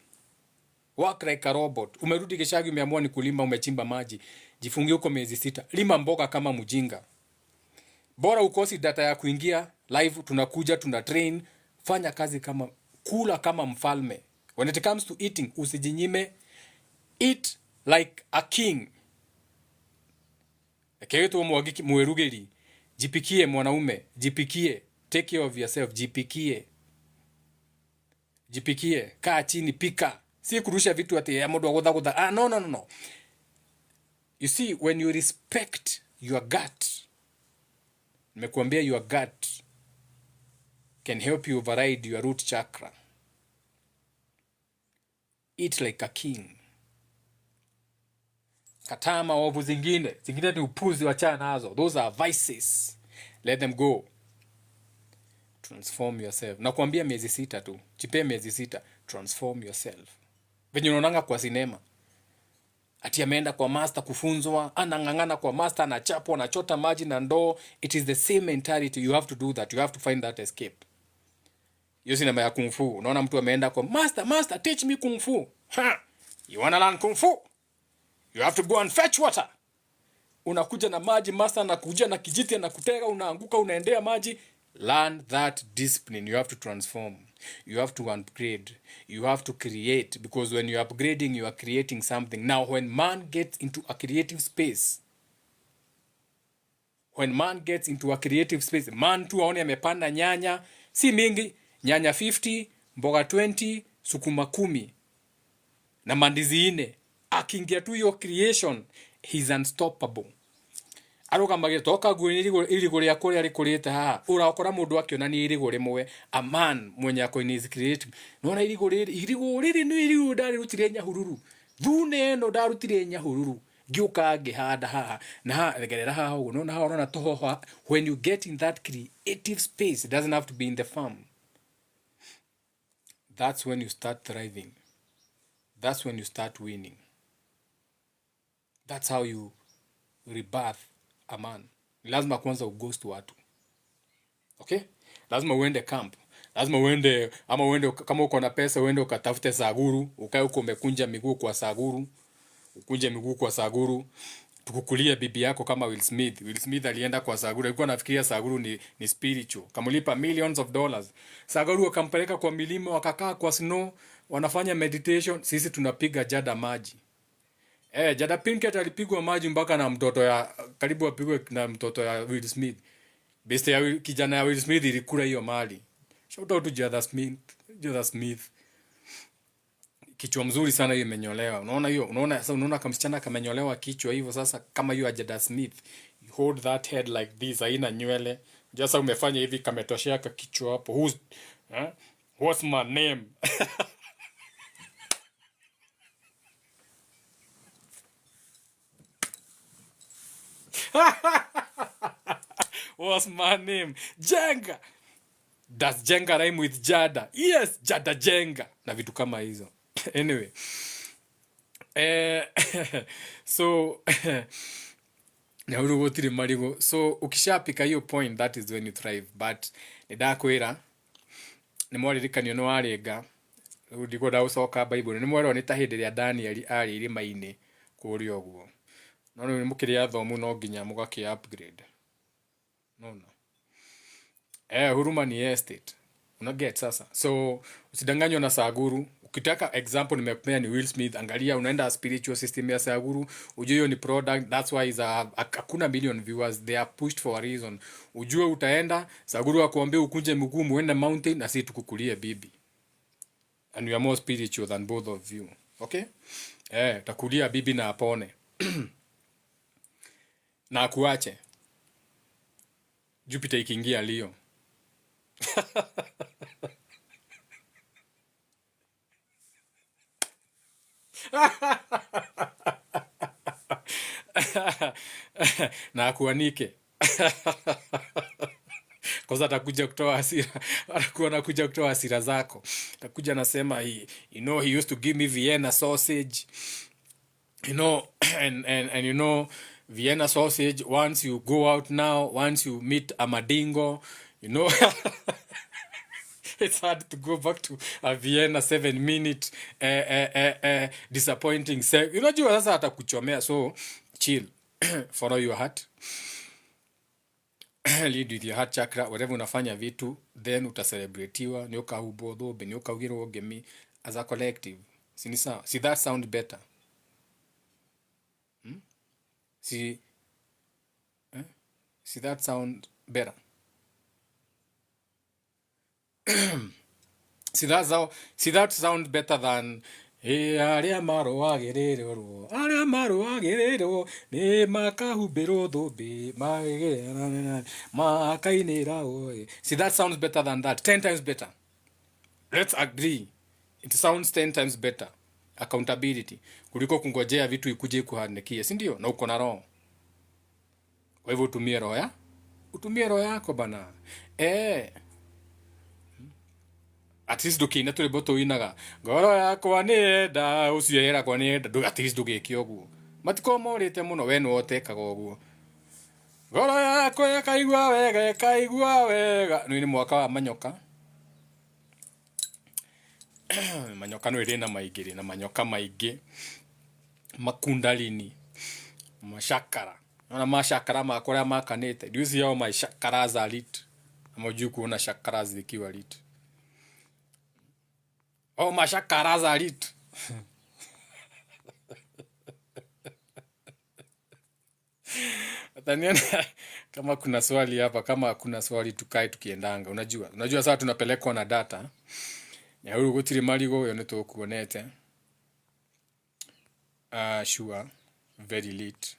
Work like a robot. Umerudi Geshagi umeamua ni kulima, umechimba maji. Jifungie huko miezi 6. Lima mboga kama mjinga. Bora ukosi data ya kuingia live, tunakuja tunatrain. Fanya kazi kula kama mfalme. When it comes to eating, usijinyime. Eat like a king. Eketo mwagiki muerugeri. Jipikie mwanaume, jipikie. Take care of yourself, jipikie. Jipikie, kaa chini, pika. Si kurusha vitu ati ya mundu agutha. No. You see, when you respect your gut, nimekuambia your gut can help you override your root chakra. Eat like a king. Kataa maovu zingine ni upuzi, wachana nazo. Those are vices. Let them go. Transform yourself. Nakwambia miezi 6 tu. Jipe miezi 6. Transform yourself. Venye unaonanga kwa sinema. Ati ameenda kwa master kufunzwa, anang'ang'ana kwa master, anachapwa, anachota maji na ndoo. It is the same mentality. You have to do that. You have to find that escape. Hiyo sinema ya kung fu. Unaona mtu ameenda kwa master, teach me kung fu. You wanna learn kung fu? You have to go and fetch water. Unakuja na maji, master anakuja na kijiti na kutega, unaanguka, unaendea maji. Learn that discipline. You have to transform. You have to upgrade. You have to create. Because when you're upgrading, you are creating something. Now, when man gets into a creative space, man tu aone amepanda nyanya, si mingi, nyanya 50, mboga 20, sukuma 10, na mandizi 4. Akiingia tu your creation, he's unstoppable. Aruga magetoka gwini irigo ria kuri ari kurite ha urakora mundu akiona ni irigo rimwe, a man mwenye ako in his creative. Nona irigo riri ni irigo ndari rutire nyahururu thune no ndarutire nyahururu giuka ngihanda haha na ha regerera haha ugu nona ha urona toho. When you get in that creative space, it doesn't have to be in the farm. That's when you start thriving. That's when you start winning. That's how you rebirth a man. Lazima kwanza ughost watu. Okay? Lazima uende camp. Lazima uende kama uko na pesa uende ukatafute saguru, ukae uko umekunja miguu kwa saguru. Ukunje miguu kwa saguru. Tukukulia bibi yako kama Will Smith. Will Smith alienda kwa saguru. Alikuwa anafikiria saguru ni spiritual. Kamulipa millions of dollars. Saguru wakampeleka kwa milima, wakakaa kwa snow, wanafanya meditation. Sisi tunapiga jada maji. Jada Pinkett alipigwa maji mpaka na mtoto ya karibu apigwe na mtoto ya Will Smith. Beste ya kijana ya Will Smith ilikula hiyo mali. Shout out to Jada Smith. Kichwa mzuri sana hiyo imenyolewa. Unaona hiyo? Unaona kama msichana kamenyolewa kichwa hivyo sasa kama hiyo ya Jada Smith. You hold that head like this, haina nywele. Just umefanya hivi kametoshea kichwa hapo. What's my name? What's my name? Jenga. Does Jenga rhyme with Jada? Yes, Jada Jenga. Na vitu kama hizo. Anyway. So so ukishapika hiyo point, that is when you thrive. But nidakwira ni mwaririkania no arenga ndigo ndaucoka Bible ni mwero ni ta hindi ria Daniel ari irima-ini kuri oguo. No ni mukiria thomu no nginya mugaki upgrade. No. Huruma ni estate. Una get sasa. So usidanganywe na saguru. Ukitaka example nimekupea ni Will Smith, angalia unaenda spiritual system ya saguru, ujue hiyo ni product. That's why hakuna million viewers. They are pushed for a reason. Ujue utaenda saguru akuambia ukunje mguu muende mountain na si tukukulie bibi. And you are more spiritual than both of you. Okay? Takulia bibi na apone. Na akuache. Jupiter ikiingia Leo. Na akuanike. Kwanza atakuja kutoa hasira. Atakuwa anakuja kutoa hasira zako. Atakuja nasema he used to give me Vienna sausage. And Vienna sausage, once you go out now, once you meet a Madingo, it's hard to go back to a Vienna 7-minute disappointing sex. Unajua sasa atakuchomea, so chill. Follow your heart. Lead with your heart chakra. Whatever unafanya vitu, then utaselebratiwa. Ni ukahubodho, ni ukahugiro gemi as a collective. Sinisa. See, that sound better. See, See that sound better? See that sound better than aria marũagĩrĩrwo aria marũagĩrĩrwo nĩ makahumbĩrwo thũmbĩ makainĩra. See that sounds better than that, 10 times better. Let's agree it sounds 10 times better. Accountability kuliko kungojea vitu ikuje kuhanikie, si ndio? Na uko na roho, kwa hivyo utumie roho yako bana. At least ndukina tuli boto inaga ngoro yakwa ni enda ucio yerakwa ni enda, at least ndugike uguo. Matiko morite muno, we no otekaga uguo. Ngoro yakwa ikaigua wega. Ni mwaka wa manyoka. Manyoka no iri na maingiri na manyoka maingi, makundalini, mashakara. Ona mashakara makora makanite. Do you see how my chakras are lit? Amojuu kuona chakras zikiwa lit. Oh, mashakara are lit. Taniana, kama kuna swali hapa, kama kuna swali tukae tukiendanga. Unajua sasa tunapelekwa na data. Ya huru gutiri marigo yo nitukuonete. Sure, very lit.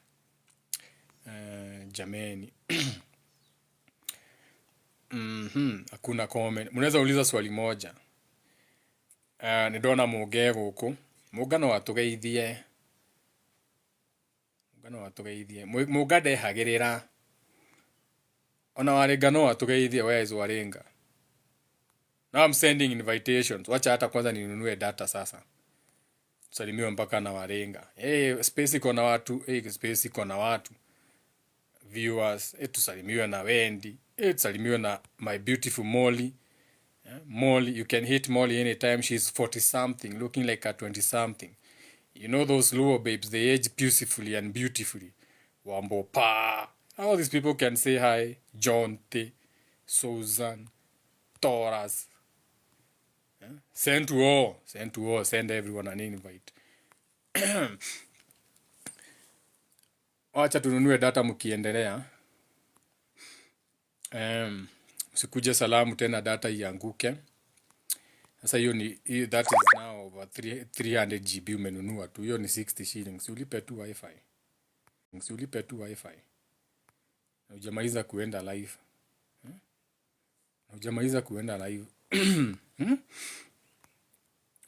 Jameni. Hakuna comment. Munaweza uliza swali moja. Nidona muge guku. Mugano watugeithie. Mugade hagirira. Ona warenga no watugeithie, where is warenga? Now I'm sending invitations. Wacha hata kwanza ninunue data sasa. Tusalimiwe mpaka na warenga. Space iko na watu, space iko na watu. Viewers, tusalimiwe na Wendy. Tusalimiwe na my beautiful Molly. Molly, you can hit Molly anytime. She's 40 something, looking like a 20 something. You know those Luo babes, they age beautifully and beautifully. Wambo pa. All these people can say hi. John T, Susan, Taurus. Send to all. Send everyone an invite. Wacha tununue data mkiendelea. Usikuje salamu tena data ianguke. Sasa hiyo ni that is now over 300 GB umenunua tu. Hiyo ni 60 shillings. Ulipe tu wifi. Na hujamaliza kuenda live.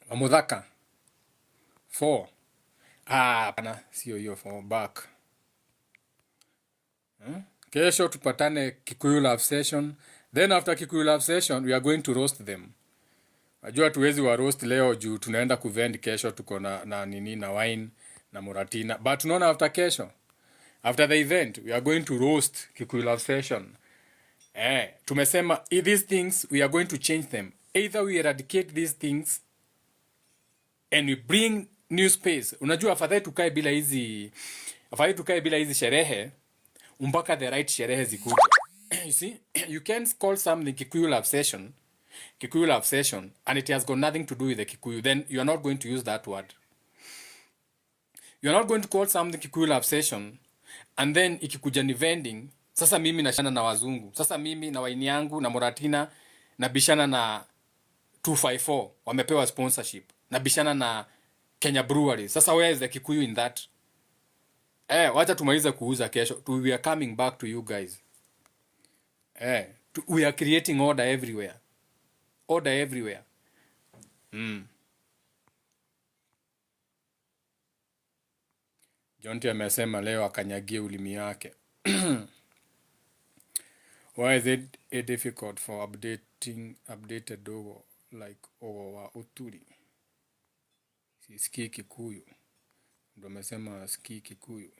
Wamuthaka 4. Pana sio hiyo 4 back. Kesho tupatane Kikuyu Love Session. Then after Kikuyu Love Session, we are going to roast them. Najua tuwezi wa roast leo juu tunaenda kuvend kesho, tuko na nini na wine na Muratina. But tunaona after the event, we are going to roast Kikuyu Love Session. Tumesema these things we are going to change them. Either we eradicate these things and we bring new space. Unajua afadhali tukae bila hizi sherehe mpaka the right sherehe zikuje. You see, you can't call something Kikuyu Love Session and it has got nothing to do with the Kikuyu. Then you are not going to use that word. You are not going to call something Kikuyu Love Session and then ikikuja ni vending. Sasa mimi nashana na wazungu. Sasa mimi na waini yangu na Muratina na bishana na 254 wamepewa sponsorship. Na bishana na Kenya Brewery. Sasa where is the Kikuyu in that? Wacha tumaliza kuuza kesho. We are coming back to you guys. We are creating order everywhere. Jonti amesema leo akanyagie ulimi yake. Why is it difficult for updated logo like wa Uturi? Sisikii Kikuyu. Ndo amesema sikii Kikuyu.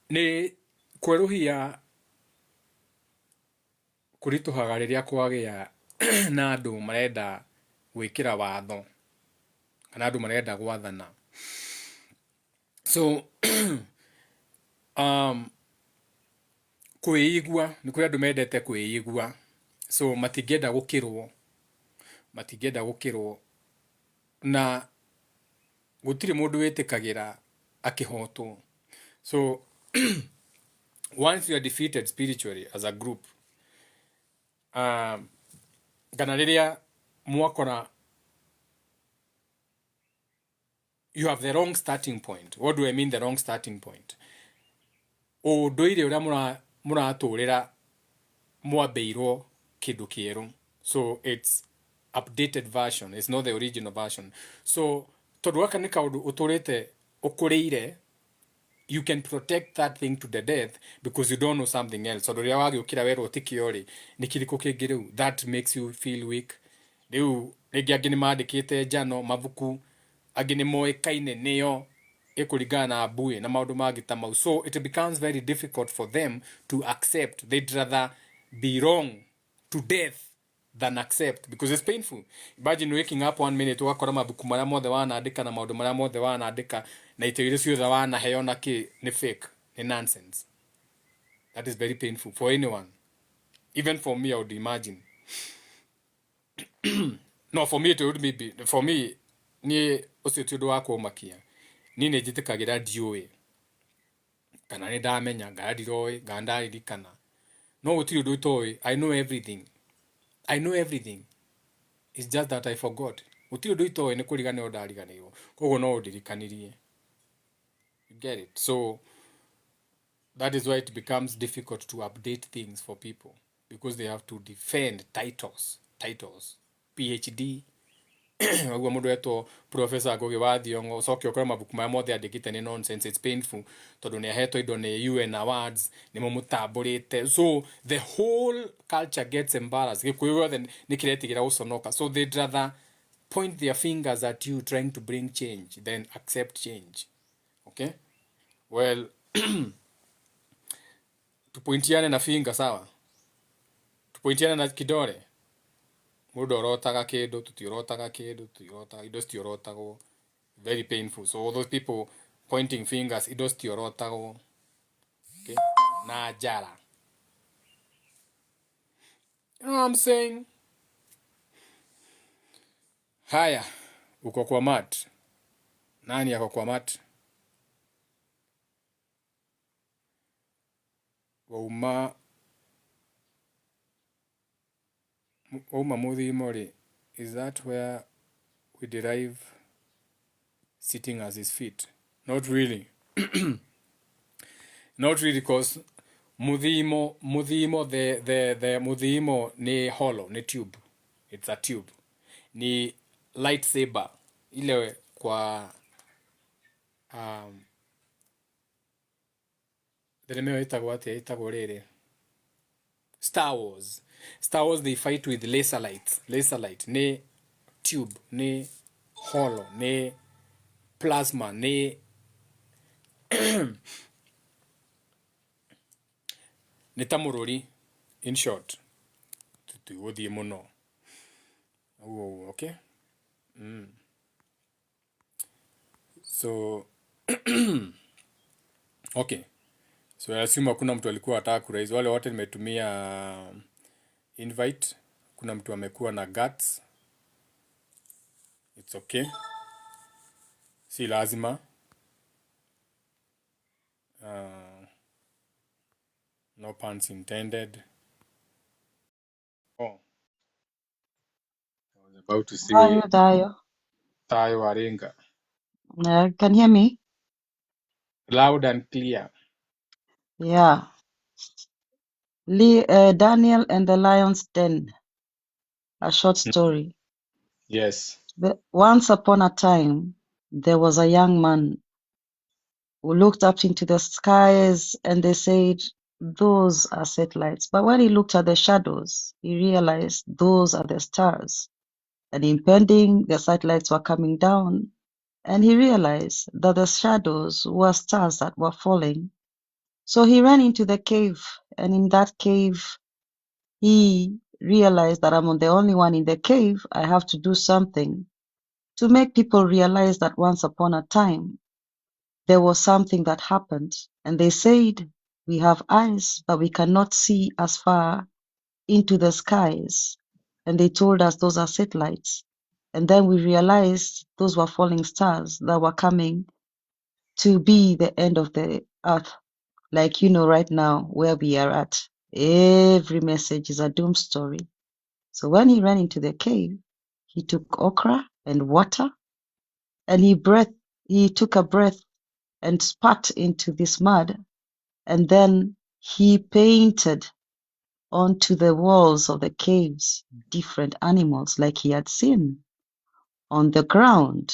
Ni kweruhia kurituhaga riria kwagia na andu marenda gwikira watho kana andu marenda gwathana. So kuigua ni kuri andu mendete kuigua, so matingenda gukirwo na gutiri mundu witikagira akihotwo. So once you are defeated spiritually as a group, kana riria mwakora, you have the wrong starting point. What do I mean the wrong starting point? Unduire uria muraturira mwabeirwo kindu kieru. So it's updated version. It's not the original version. So tondu gaka ni kaundu uturite ukuriire, you can protect that thing to the death because you don't know something else. So riria wagi ukira werwo tikiori ni kiriku kingi riu, that makes you feel weak. Riu ringi angi ni mandikite njano mabuku, angi ni moikaine nio ikuringana na mbui na maundu mangi ta mau. So it becomes very difficult for them to accept. They'd rather be wrong to death than accept, because it's painful. Imagine waking up one minute ugakora mabuku maria mothe wanaandika na maundu maria mothe wanaandika na ito iria ciothe wanaheo na ki ni fake, ni nonsense. That is very painful for anyone. Even for me, I would imagine. No, for me it would be, for me, ni ucio ti undu wa kumakia. Ni ni njitikagira ndiui kana ni ndamenya ngara ndiroi ngara ndaririkana. No gutiri undu itoi. I know everything. I know everything. It's just that I forgot. Gutiri undu itoi ni kuriganirwo ndariganirwo. Koguo no undirikanirie. You get it? So that is why it becomes difficult to update things for people, because they have to defend titles. PhD, aguo mundu etwo Professor Ngugi wa Thiong'o, ucoke ukora mabuku maya mothe andikite ni nonsense. It's painful tondu ni ahetwo indo ni UN awards, ni mumutamburite. So the whole culture gets embarrassed. Gikuyu gothe ni kiretigira guconoka. So they'd rather point their fingers at you trying to bring change than accept change. Okay? Well, tupointiane na finger, sawa? Tupointiane na kidole. Mundu orotaga kindu, tutiorotaga kindu, indo citiorotagwo. Very painful. So all those people pointing fingers, indo citiorotagwo. Okay? Na jara. You know what I'm saying? Haya, uko kwa mat. Nani yako kwa mat? Wauma muthimori. Is that where we derive sitting as his feet? Not really. Not really, because muthimo, the muthimo ni hollow, ni tube. It's a tube. Ni lightsaber. Ile kwa Deremeo itagwo atia, itagwo riri. Star Wars. Star Wars, they fight with laser lights. Laser light. Ni tube. Ni hollow. Ni plasma. Ni ni tamururi. In short. Tutuodhi muno. Oh, okay. So okay. So I assume hakuna mtu alikuwa ataka kuraise. Wale wote nimetumia invite. Kuna mtu amekuwa na guts. It's okay. Si lazima. No puns intended. Oh. I was about to say Dayo. Tayo Waringa. Can you hear me? Loud and clear. Yeah. Daniel and the Lion's Den. A short story. Yes. Once upon a time, there was a young man who looked up into the skies and they said, those are satellites. But when he looked at the shadows, he realized those are the stars. And impending, the satellites were coming down. And he realized that the shadows were stars that were falling. So he ran into the cave, and in that cave, he realized that I'm the only one in the cave. I have to do something to make people realize that once upon a time, there was something that happened. And they said, we have eyes, but we cannot see as far into the skies. And they told us those are satellites. And then we realized those were falling stars that were coming to be the end of the earth. Like, right now where we are at, every message is a doom story. So when he ran into the cave, he took okra and water, and he took a breath and spat into this mud, and then he painted onto the walls of the caves different animals like he had seen on the ground.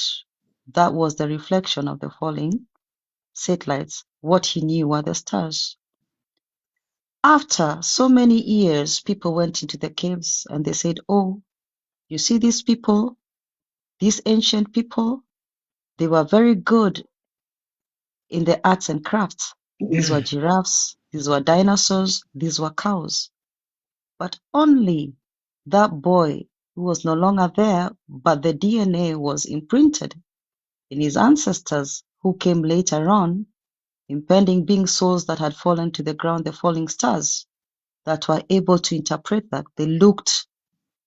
That was the reflection of the falling satellites. What he knew were the stars. After so many years, people went into the caves and they said, "Oh, you see these people, these ancient people, they were very good in the arts and crafts. These were giraffes, these were dinosaurs, these were cows." But only that boy who was no longer there, but the DNA was imprinted in his ancestors who came later on, impending being souls that had fallen to the ground, the falling stars, that were able to interpret that. They looked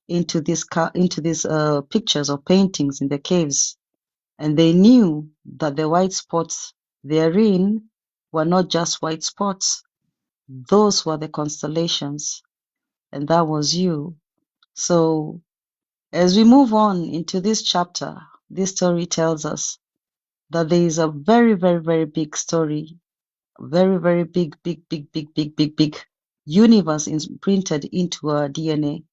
into these pictures or paintings in the caves, and they knew that the white spots therein were not just white spots; those were the constellations, and that was you. So as we move on into this chapter, this story tells us that there is a very, very, very big story, very, very big universe imprinted into our DNA.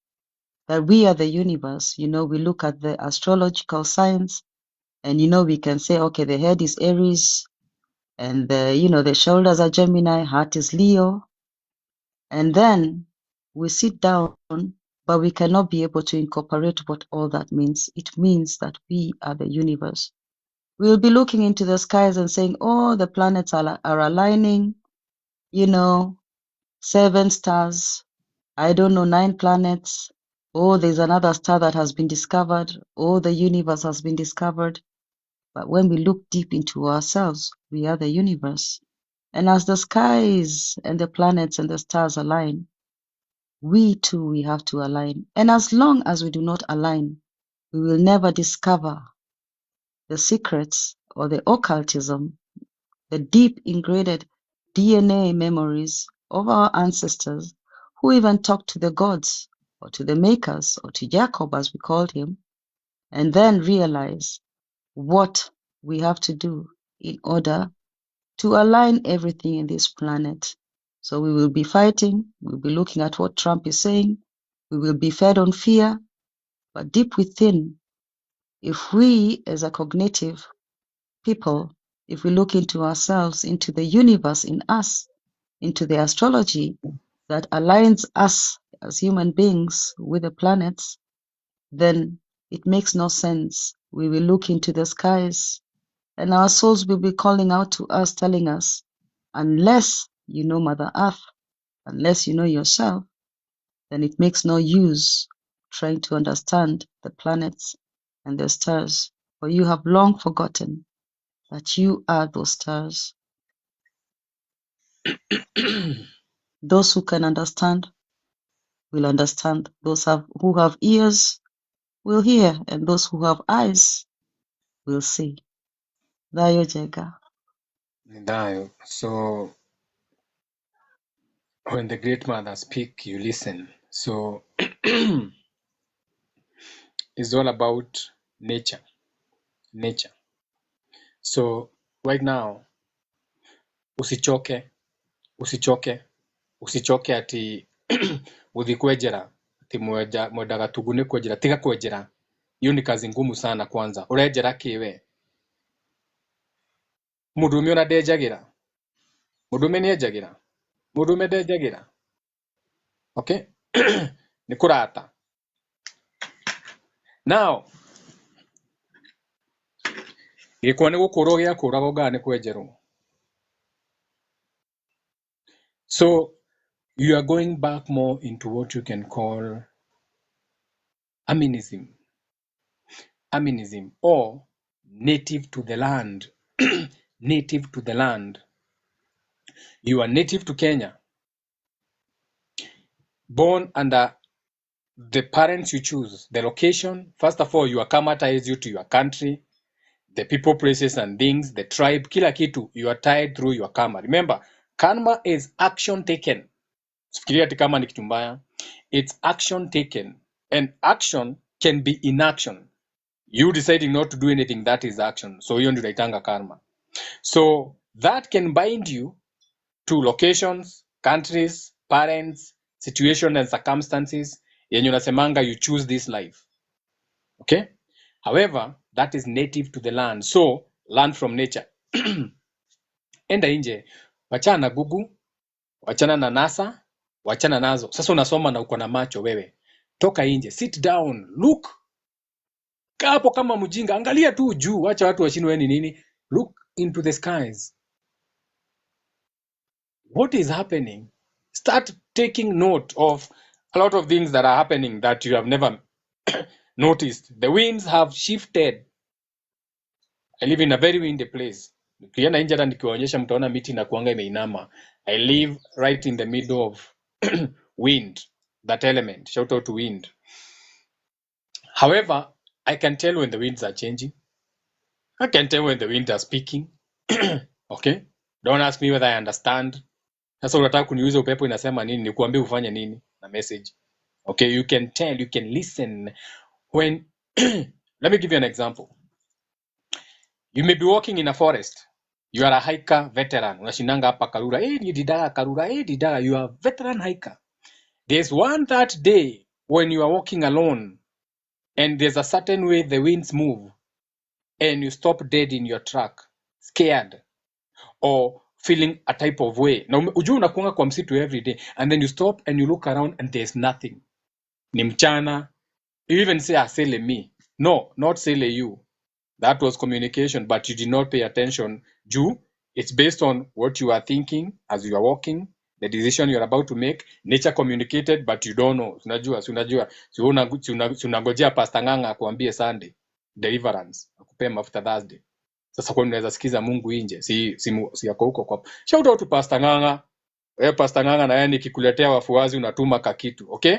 That we are the universe. We look at the astrological signs, and we can say, okay, the head is Aries, and the shoulders are Gemini, heart is Leo, and then we sit down, but we cannot be able to incorporate what all that means. It means that we are the universe. We'll be looking into the skies and saying, oh, the planets are aligning, 7 stars, I don't know, 9 planets. Oh, there's another star that has been discovered. Oh, the universe has been discovered. But when we look deep into ourselves, we are the universe. And as the skies and the planets and the stars align, we too, we have to align. And as long as we do not align, we will never discover the secrets or the occultism, the deep ingrained DNA memories of our ancestors who even talked to the gods or to the makers or to Jacob, as we called him, and then realize what we have to do in order to align everything in this planet. So we will be fighting, we'll be looking at what Trump is saying, we will be fed on fear, but deep within, if we as a cognitive people, if we look into ourselves, into the universe in us, into the astrology that aligns us as human beings with the planets, then it makes no sense. We will look into the skies and our souls will be calling out to us, telling us, unless you know Mother Earth, unless you know yourself, then it makes no use trying to understand the planets and the stars, for you have long forgotten that you are those stars. Those who can understand will understand. Those who have ears will hear, and those who have eyes will see. Dayo Jega. Dayo. So when the great mother speak, you listen. So it's all about nature. So right now, usichoke ati guthi kwenjera ati mwendaga tugune kwenjera, tiga kwenjera. Hiyo ni kazi ngumu sana. Kwanza urenjera kiwe mudume ona ndenjagira, mudume nienjagira, mudume ndenjagira. Okay. Ni kurata. Now gikuo ni gukurwo gia kurago ngaa ni kwenjerwo. So you are going back more into what you can call aminism or native to the land. Native to the land. You are native to Kenya, born under the parents you choose, the location. First of all, you acclimatize you to your country. the people, places and things, the tribe, kila kitu, you are tied through your karma. Remember, karma is action taken. Fikiria ati kama ni kitu mbaya. It's action taken. And action can be inaction. You deciding not to do anything, that is action. So hiyo ndio inaitanga karma. So that can bind you to locations, countries, parents, situation and circumstances yenye unasemanga you choose this life. Okay? However, that is native to the land. So learn from nature. Enda nje, wachana na Google, wachana na NASA, wachana nazo. Sasa unasoma na uko na macho wewe. Toka nje, sit down, look. Kaa hapo kama mjinga, angalia tu juu, acha watu washindwe ni nini. Look into the skies. What is happening? Start taking note of a lot of things that are happening that you have never noticed. The winds have shifted. I live in a very windy place. Ukienda nje hata nikiwaonyesha mtaona miti na kuanga imeinama. I live right in the middle of wind, that element. Shout out to wind. However, I can tell when the winds are changing. I can tell when the winds are speaking. Okay? Don't ask me whether I understand. Sasa unataka kuniuliza upepo inasema nini, nikuambie ufanye nini na message. Okay, you can tell, you can listen when let me give you an example. You may be walking in a forest. You are a hiker veteran. Unashindanga hapa Karura. Didaga Karura. Didaga, you are a veteran hiker. There's one that day when you are walking alone and there's a certain way the winds move and you stop dead in your track, scared or feeling a type of way. Na ujua unakuanga kwa msitu every day and then you stop and you look around and there's nothing. Ni mchana. You even say, sele me. No, not sele you. That was communication, but you did not pay attention. Jew, it's based on what you are thinking as you are walking, the decision you are about to make. Nature communicated, but you don't know. Unajua. Unangojea Pastor Nganga akuambie Sunday, deliverance, akupe mafuta Thursday. Sasa kwa unaweza sikiza Mungu nje, si yako huko kwa. Shout out to Pastor Nganga. Pastor Nganga na yeye nikikuletea wafuazi unatuma kakitu, okay?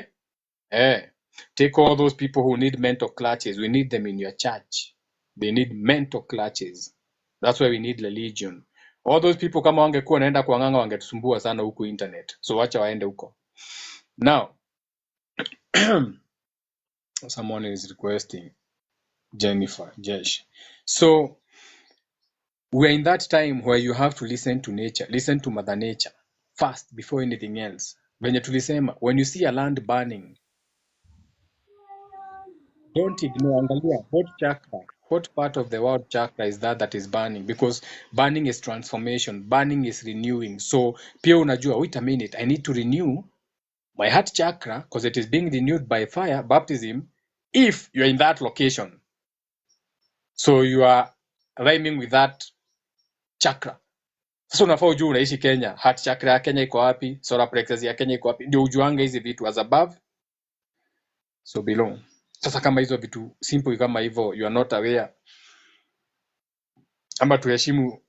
Take all those people who need mental clutches. We need them in your church. They need mental clutches. That's why we need religion. All those people kama wangekuwa naenda kwa nganga wangetusumbua sana huku internet. So wacha waende huko. Now, someone is requesting Jennifer, Jesh. So, we are in that time where you have to listen to nature. Listen to Mother Nature first before anything else. Venye tulisema, when you see a land burning, don't ignore, angalia, what part of the world chakra is that is burning? Because burning is transformation, burning is renewing. So, pia unajua, wait a minute, I need to renew my heart chakra because it is being renewed by fire, baptism, if you're in that location. So, you are rhyming with that chakra. Sasa unafaa ujue unaishi Kenya, heart chakra ya Kenya iko wapi, solar plexus ya Kenya iko wapi, ndio ujuanga hizi vitu as above, so below. Sasa kama hizo vitu simple kama hivyo you are not aware, ama tuheshimu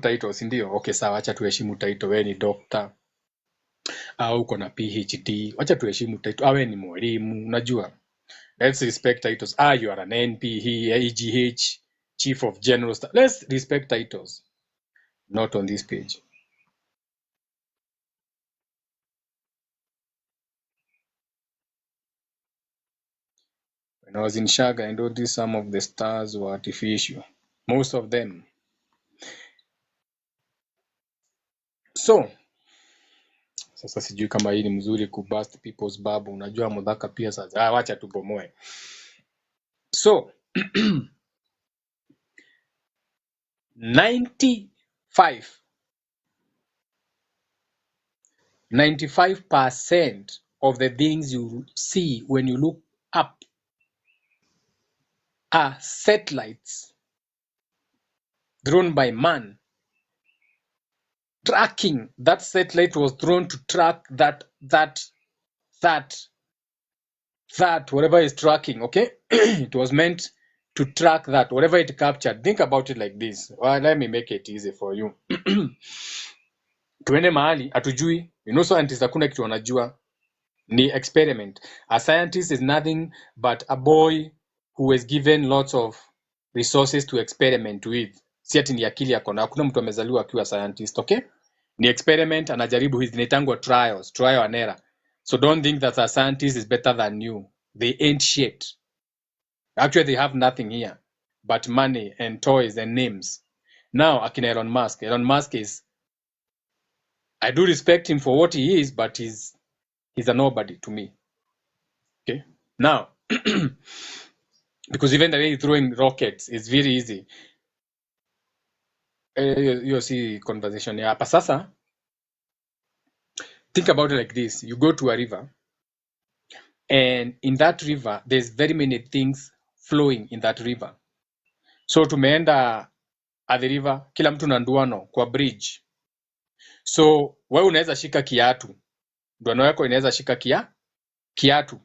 titles, ndio? Okay, sawa, acha tuheshimu title. Wewe ni doctor au uko na PhD, acha tuheshimu title. Awe ni mwalimu, unajua, let's respect titles. You are an NP, AGH, chief of general staff. Let's respect titles, not on this page. When I was in Shaga, I noticed some of the stars were artificial. Most of them. So, sasa sijui kama hii ni mzuri kubust people's bubble. Unajua Mudhaka pia sasa. Wacha tubomoe. So, 95% of the things you see when you look up are satellites drawn by man. Tracking, that satellite was drawn to track that whatever is tracking, okay? It was meant to track that, whatever it captured. Think about it like this. Well, let me make it easy for you. Tuende mahali, atujui. You know, scientists hakuna kitu wanajua. Ni experiment. A scientist is nothing but a boy who was given lots of resources to experiment with. Si ati ni akili yako na hakuna mtu amezaliwa akiwa scientist, okay? Ni experiment, anajaribu hizi zinaitangwa trial and error. So don't think that a scientist is better than you. They ain't shit. Actually, they have nothing here but money and toys and names. Now, akina Elon Musk. Elon Musk is, I do respect him for what he is, but he's a nobody to me. Okay? Now, because even the way he's throwing rockets is very easy. You see conversation here. Hapa sasa, think about it like this. You go to a river, and in that river, there's very many things flowing in that river. So tumeenda at the river, kila mtu na nduano kwa bridge. So wewe unaweza shika kiatu, nduano yako inaweza shika kiatu.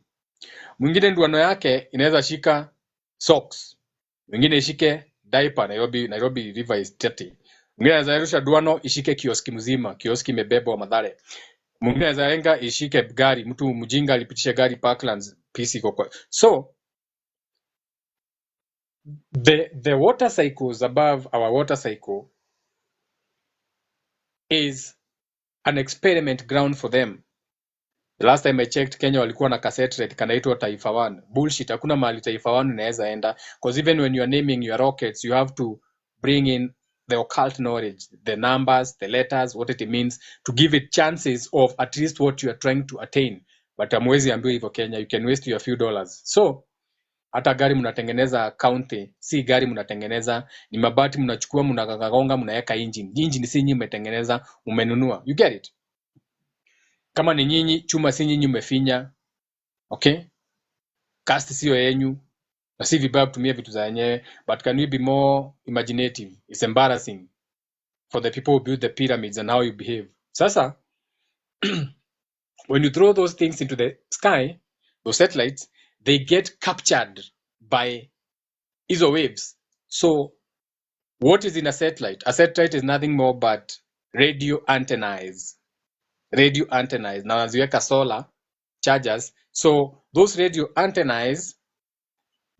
Mwingine nduano yake inaweza shika socks, mwingine ishike diaper. Nairobi river is dirty. Mwingine anaweza rusha nduano ishike kioski mzima, kioski imebebwa Mathare. Mwingine anaweza enga ishike gari, mtu mjinga alipitisha gari Parklands PC kwa. So the water cycles above our water cycle is an experiment ground for them. The last time I checked, Kenya walikuwa na cassette rate kanaitwa Taifa 1. Bullshit, hakuna mahali Taifa 1 inaweza enda. Because even when you are naming your rockets, you have to bring in the occult knowledge, the numbers, the letters, what it means, to give it chances of at least what you are trying to attain. But amwezi ambiwa hivyo Kenya, you can waste your few dollars. So, hata gari mnatengeneza county, si gari mnatengeneza, ni mabati mnachukua mnagagonga mnaweka engine. Engine si nyinyi mmetengeneza, umenunua. You get it? Kama ni nyinyi, chuma si nyinyi mmefinya. Okay? Cast sio yenyu. Na si vibaya kutumia vitu za yenyewe, but can we be more imaginative? It's embarrassing for the people who build the pyramids and how you behave. Sasa, when you throw those things into the sky, those satellites, they get captured by iso waves. So, what is in a satellite? A satellite is nothing more but radio antennas. Radio antennas. Now, as you have solar chargers, so those radio antennas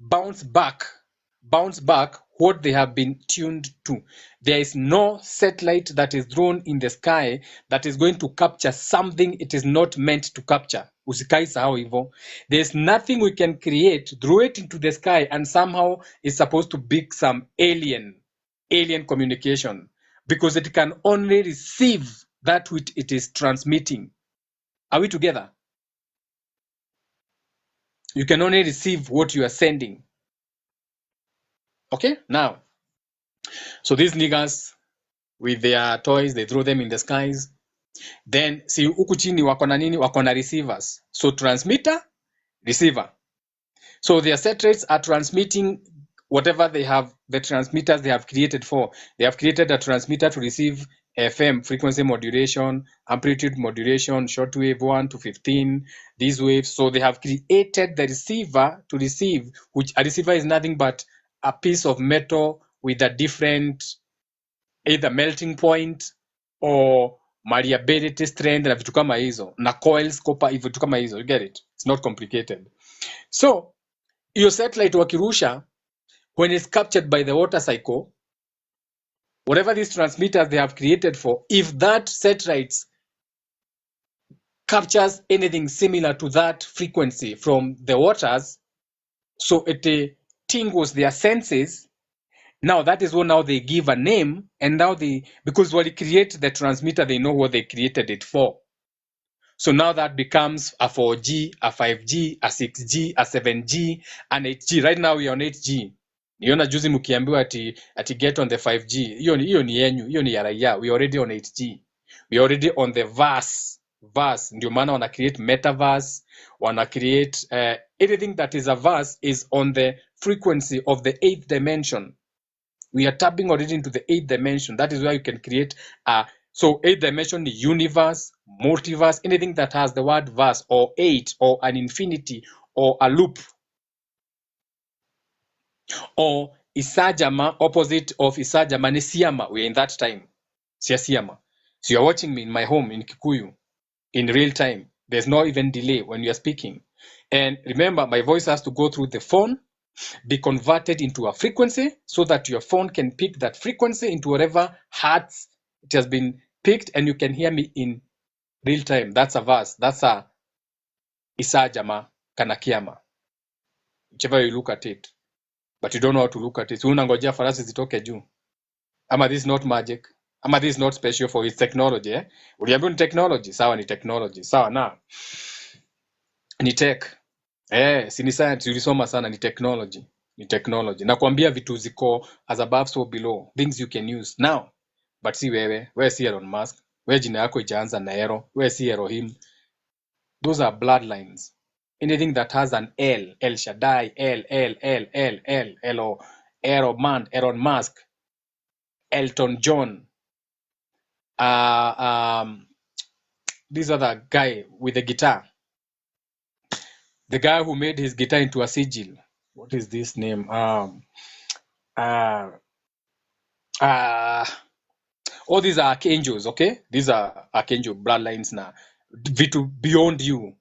bounce back what they have been tuned to. There is no satellite that is thrown in the sky that is going to capture something it is not meant to capture. Usikai sahau hivyo. There's nothing we can create, throw it into the sky, and somehow it's supposed to be some alien communication, because it can only receive that which it is transmitting. Are we together? You can only receive what you are sending. Okay, now, so these niggas with their toys, they throw them in the skies. Then, see, huku chini wako na nini? Wako na receivers. So transmitter, receiver. So their satellites are transmitting whatever they have, the transmitters they have created for. They have created a transmitter to receive FM, frequency modulation, amplitude modulation, shortwave 1 to 15, these waves. So they have created the receiver to receive, which a receiver is nothing but a piece of metal with a different either melting point or malleability strength na vitu kama hizo, na coils, copper, vitu kama hizo. You get it? It's not complicated. So, your satellite wakirusha, when it's captured by the water cycle, whatever these transmitters they have created for, if that satellite captures anything similar to that frequency from the waters, so it tingles their senses. Now that is what now they give a name, and now because when they create the transmitter, they know what they created it for. So now that becomes a 4G, a 5G, a 6G, a 7G, an 8G. Right now we are on 8G. Niona juzi mkiambiwa ati get on the 5G. Hiyo ni yenyu, hiyo ni ya raia. We are already on 8G. We are already on the verse. Ndio maana wana create metaverse, wana create anything that is a verse is on the frequency of the 8th dimension. We are tapping already into the 8th dimension. That is where you can create so 8th dimension, the universe, multiverse, anything that has the word verse or 8 or an infinity or a loop. Or Isajama, opposite of Isajama, ni Siyama. We are in that time. Siyama. So you are watching me in my home in Kikuyu in real time. There's no even delay when you are speaking. And remember, my voice has to go through the phone be converted into a frequency so that your phone can pick that frequency into whatever hertz it has been picked, and you can hear me in real time. That's a verse. That's a Isajama Kanakiama, whichever you look at it. But you don't know how to look at it. So unangojea farasi zitoke juu. Ama this is not magic. Ama this is not special for its technology. Uliambiwa ni technology. Sawa, ni technology. Sawa na ni tech. Si ni science, ulisoma sana, ni technology. Ni technology. Nakwambia vitu ziko as above so below. Things you can use now. But si wewe si Elon Musk. Wewe jina yako ijaanza na Ero. Wewe si Elohim. Those are bloodlines. Anything that has an L, El Shaddai, Elon Musk, Elton John, this other guy with the guitar, the guy who made his guitar into a sigil. What is this name? All these are archangels, okay? These are archangel bloodlines now. Vitu beyond you.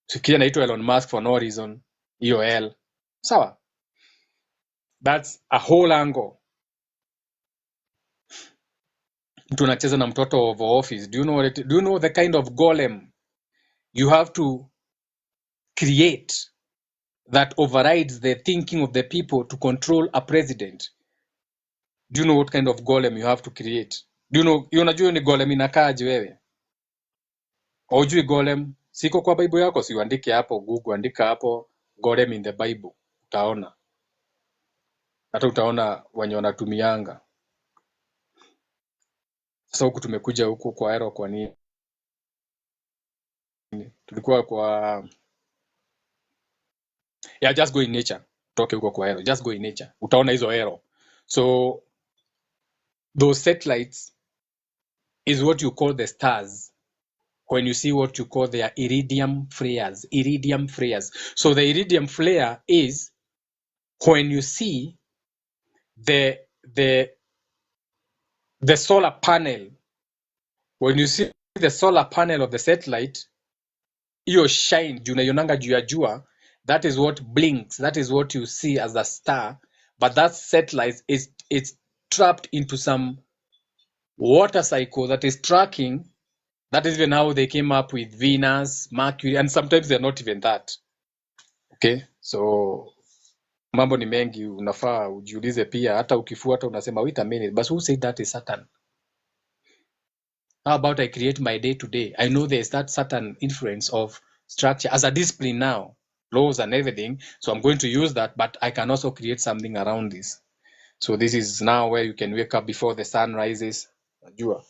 Sikia naitwa Elon Musk for no reason. EOL. Sawa. That's a whole angle. Mtu anacheza na mtoto of office. Do you know the kind of golem you have to create that overrides the thinking of the people to control a president? Do you know what kind of golem you have to create? Do you know, unajua ni golem inakaaje wewe? Hujui golem? Siko kwa Bible yako, si uandike hapo Google, andika hapo golem in the Bible. Utaona. Hata utaona wenye wanatumianga. Sasa huku tumekuja huku kwa Aero kwa nini? Tulikuwa kwa just go in nature. Toke huko kwa Aero. Just go in nature. Utaona hizo Aero. So those satellites is what you call the stars. When you see what you call their iridium flares. Iridium flares. So the iridium flare is when you see the solar panel. When you see the solar panel of the satellite, iyo shine, unaionanga juu ya jua, that is what blinks. That is what you see as a star. But that satellite is trapped into some water cycle that is tracking. That is even how they came up with Venus, Mercury, and sometimes they're not even that. Okay, so mambo ni mengi, unafaa ujiulize pia. Hata ukifuata unasema wait a minute, but who said that is Saturn? How about I create my day to day? I know there's that certain influence of structure as a discipline now, laws and everything. So I'm going to use that, but I can also create something around this. So this is now where you can wake up before the sun rises. You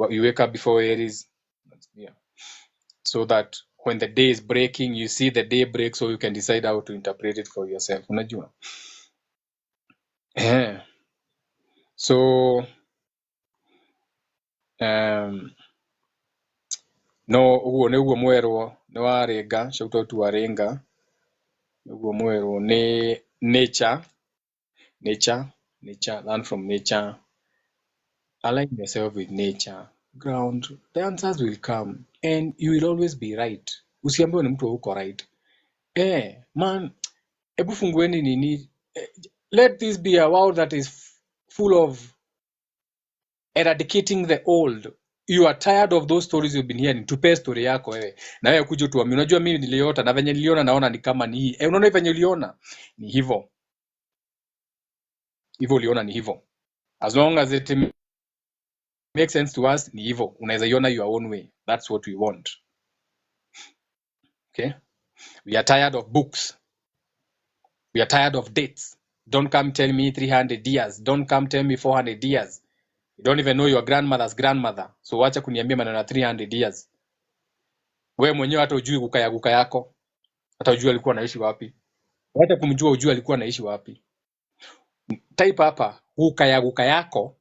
wake up before Aries. Yeah. So that when the day is breaking, you see the day break, so you can decide how to interpret it for yourself. Unajua? So no huo niguo mwerwo ni warenga, shout out to warenga. Niguo mwerwo ni nature, learn from nature, align yourself with nature, ground, the answers will come and you will always be right. Usiambiwe ni mtu uko right. Man, ebu fungueni nini, let this be a world that is full of eradicating the old. You are tired of those stories you've been hearing. Tupe story yako wewe. Na wewe kuja tuambie, unajua mimi niliota na venye niliona naona ni kama ni hii. Unaona venye uliona ni hivyo. Hivyo uliona ni hivyo. As long as it makes sense to us, ni hivyo. Unaweza iona your own way. That's what we want. Okay? We are tired of books. We are tired of dates. Don't come tell me 300 years. Don't come tell me 400 years. You don't even know your grandmother's grandmother. So wacha kuniambia maneno na 300 years. Wewe mwenyewe hata ujui guka yako. Hata ujui alikuwa anaishi wapi. Hata kumjua ujui alikuwa anaishi wapi. Type hapa guka yako.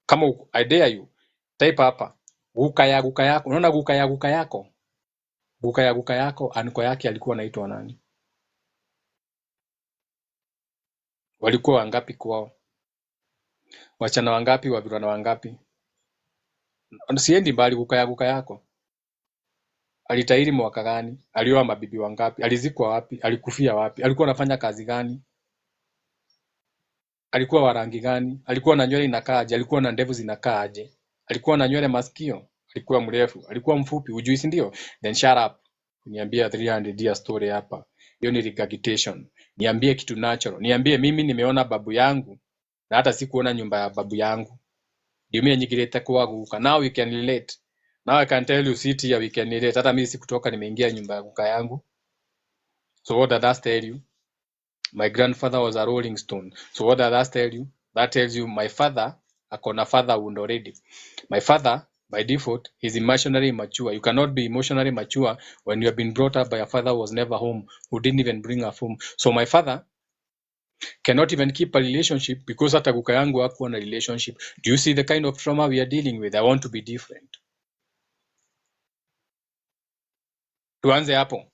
Kama I dare you. Type hapa guka yako. Unaona guka yako? Guka yako anko yake alikuwa anaitwa nani? Walikuwa wangapi kwao? Wachana wangapi, wavulana wangapi? Siendi mbali, guka yako. Alitairi mwaka gani? Alioa mabibi wangapi? Alizikwa wapi? Alikufia wapi? Alikuwa anafanya kazi gani? Alikuwa wa rangi gani? Alikuwa na nywele inakaaje? Alikuwa na ndevu zinakaaje? Alikuwa na nywele masikio? Alikuwa mrefu? Alikuwa mfupi? Hujui, si ndio? Then shut up. Niambia 300 year story hapa. Hiyo ni regurgitation. Niambie kitu natural. Niambie mimi nimeona babu yangu na hata sikuona nyumba ya babu yangu. Ndio mimi nyigirete kwa guka. Now we can relate. Now I can tell you city here we can relate. Hata mimi sikutoka nimeingia nyumba ya guka yangu. So what does that tell you? My grandfather was a rolling stone. So what does that tell you? That tells you my father akona fatherhood already. My father, by default, is emotionally mature. You cannot be emotionally mature when you have been brought up by a father who was never home, who didn't even bring us home. So my father cannot even keep a relationship because hata guka yangu hakuwa na relationship. Do you see the kind of trauma we are dealing with? I want to be different. Tuanze hapo.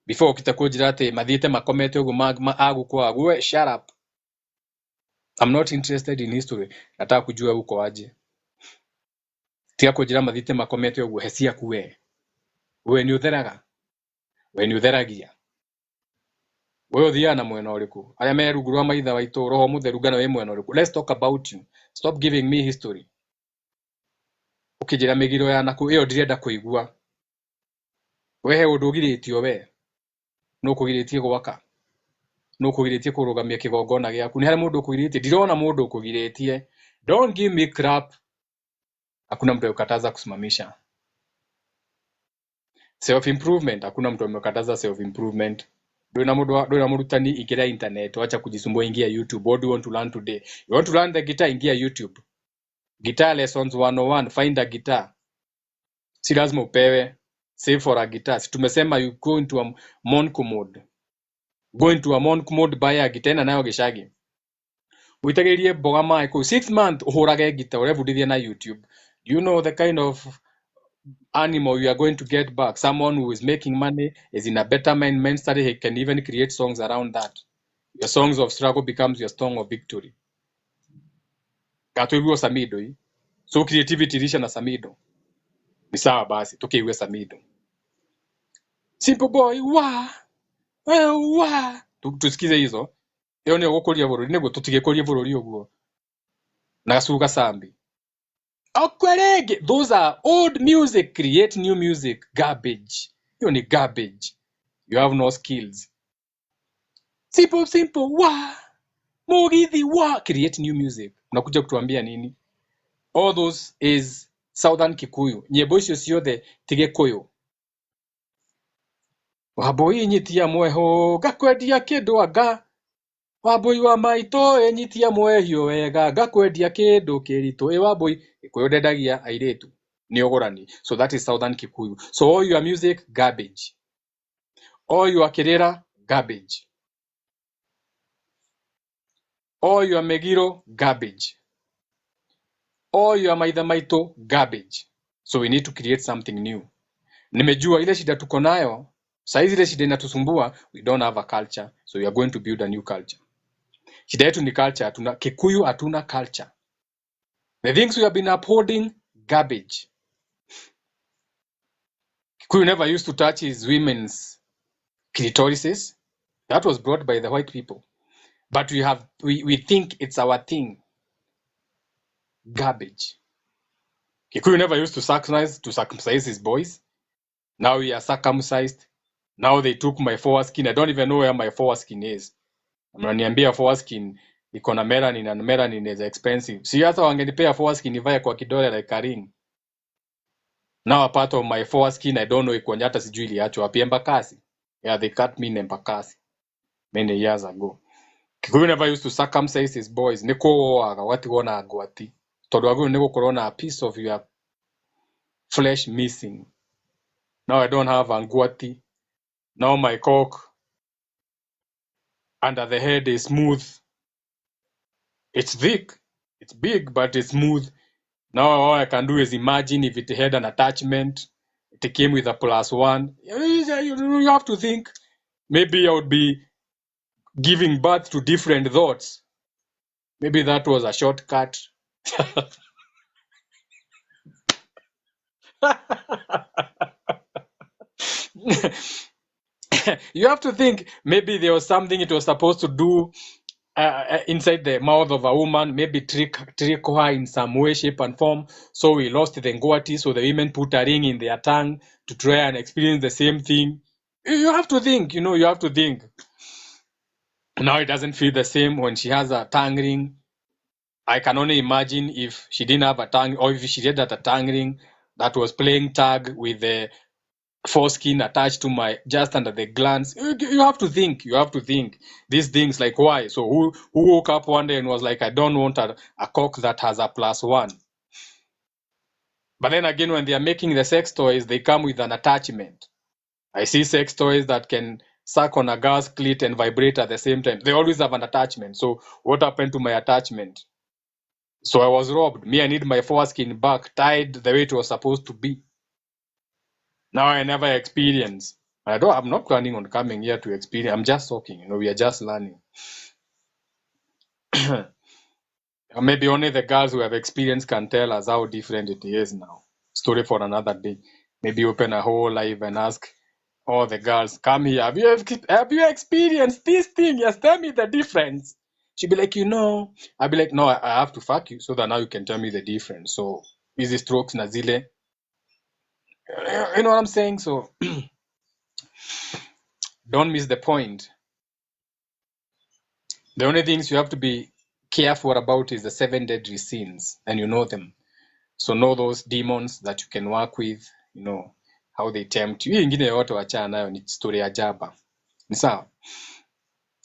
Before ukitakuwa jirate mathiete makomete ugu agukwa agwe, shut up. I'm not interested in history. Nataka kujua uko aje. Tiga kujira mathiete makomete ugu hesia kuwe. We ni utheraga. We ni utheragia. We uthia na mwena uriku. Aya me rungu rwa maitha waitu roho mutheru ngana we mwena uriku. Let's talk about you. Stop giving me history. Ukijira migiro ya naku iyo ndirenda kuigua. We he undu ugiritio we. No kugiritie gwaka. No kugiritie kurugamia kigongona giaku. Ni hari mundu ukugiritie. Ndirona mundu ukugiritie. Don't give me crap. Hakuna mtu ukataza kusimamisha. Self improvement, hakuna mtu amekataza self improvement. Ndio murutani ingia internet, acha kujisumbua, ingia YouTube. What do you want to learn today? You want to learn the guitar, ingia YouTube. Guitar lessons 101, find a guitar. Si lazima upewe save for a guitar. Si tumesema you go into a monk mode. Go into a monk mode, buy a guitar na nayo gishagi. Uitagiriye boga mai ko 6 month uhurage guitar urevudithia na YouTube. You know the kind of animal you are going to get back. Someone who is making money, is in a better mind mentally, he can even create songs around that. Your songs of struggle becomes your song of victory. Katuiwe Samido hii. So creativity ilisha na Samido. Ni sawa basi, tukiiwe Samido. Simple boy, wa. Tusikize hizo. Iyo ni gukuria bururi, nego tutigekuria bururi uguo. Na gasuga sambi. Okwerege, those are old music, create new music, garbage. You need garbage. You have no skills. Simple, Mugithi, create new music. Unakuja kutuambia nini? All those is Southern Kikuyu. Nyimbo icio ciothe tige Kuyu. Waboi nyitia mweho, gakwendia kindu anga. Waboi wa maito nyitia mwehio wega, gakwendia kindu kiritu. Waboi Kikuyu ndendagia airetu. Ni ogorani. So that is Southern Kikuyu. So all your music, garbage. All your kirera, garbage. All your megiro, garbage. All your maitha maito, garbage. So we need to create something new. Nimejua ile shida tuko nayo, saizi ile shida inatusumbua, we don't have a culture, so we are going to build a new culture. Shida yetu ni culture, hatuna Kikuyu, hatuna culture. The things we have been upholding, garbage. Kikuyu never used to touch his women's clitorises. That was brought by the white people. But we think it's our thing. Garbage. Kikuyu never used to circumcise his boys. Now we are circumcised. Now they took my foreskin. I don't even know where my foreskin is. Mnaniambia foreskin iko na melanin, and melanin is expensive. Si hata wangenipea foreskin nivae kwa kidole like a ring. Now a part of my foreskin, I don't know iko hata sijui iliachwa wapi. Embakasi. Yeah, they cut me in Embakasi many years ago. Kikuyu never used to circumcise his boys. Niko wati wona agwati. Todo agu niko korona a piece of your flesh missing. Now I don't have angwati. Now my cock under the head is smooth. It's thick. It's big, but it's smooth. Now all I can do is imagine if it had an attachment. It came with a +1. You have to think. Maybe I would be giving birth to different thoughts. Maybe that was a shortcut. You have to think maybe there was something it was supposed to do inside the mouth of a woman, maybe trick her in some way, shape, and form. So we lost the ngwati, so the women put a ring in their tongue to try and experience the same thing. You have to think, you have to think. Now it doesn't feel the same when she has a tongue ring. I can only imagine if she didn't have a tongue, or if she did have a tongue ring that was playing tag with the foreskin attached to my just under the glands. You have to think. You have to think these things, like why. So who woke up one day and was like, I don't want a cock that has a +1. But then again, when they are making the sex toys, they come with an attachment. I see sex toys that can suck on a girl's clit and vibrate at the same time. They always have an attachment. So what happened to my attachment? So I was robbed. Me, I need my foreskin back, tied the way it was supposed to be. Now I never experience. I'm not planning on coming here to experience. I'm just talking, we are just learning. Maybe only the girls who have experience can tell us how different it is now. Story for another day. Maybe open a whole live and ask all the girls, come here. Have you experienced this thing? Yes, tell me the difference. She'll be like, I'll be like, no, I have to fuck you so that now you can tell me the difference. So easy strokes na zile. You know what I'm saying? So don't miss the point. The only things you have to be careful about is the 7 deadly sins, and you know them. So know those demons that you can work with, how they tempt you. Hii ingine yote wachana nayo ni story ya jaba. Ni sawa?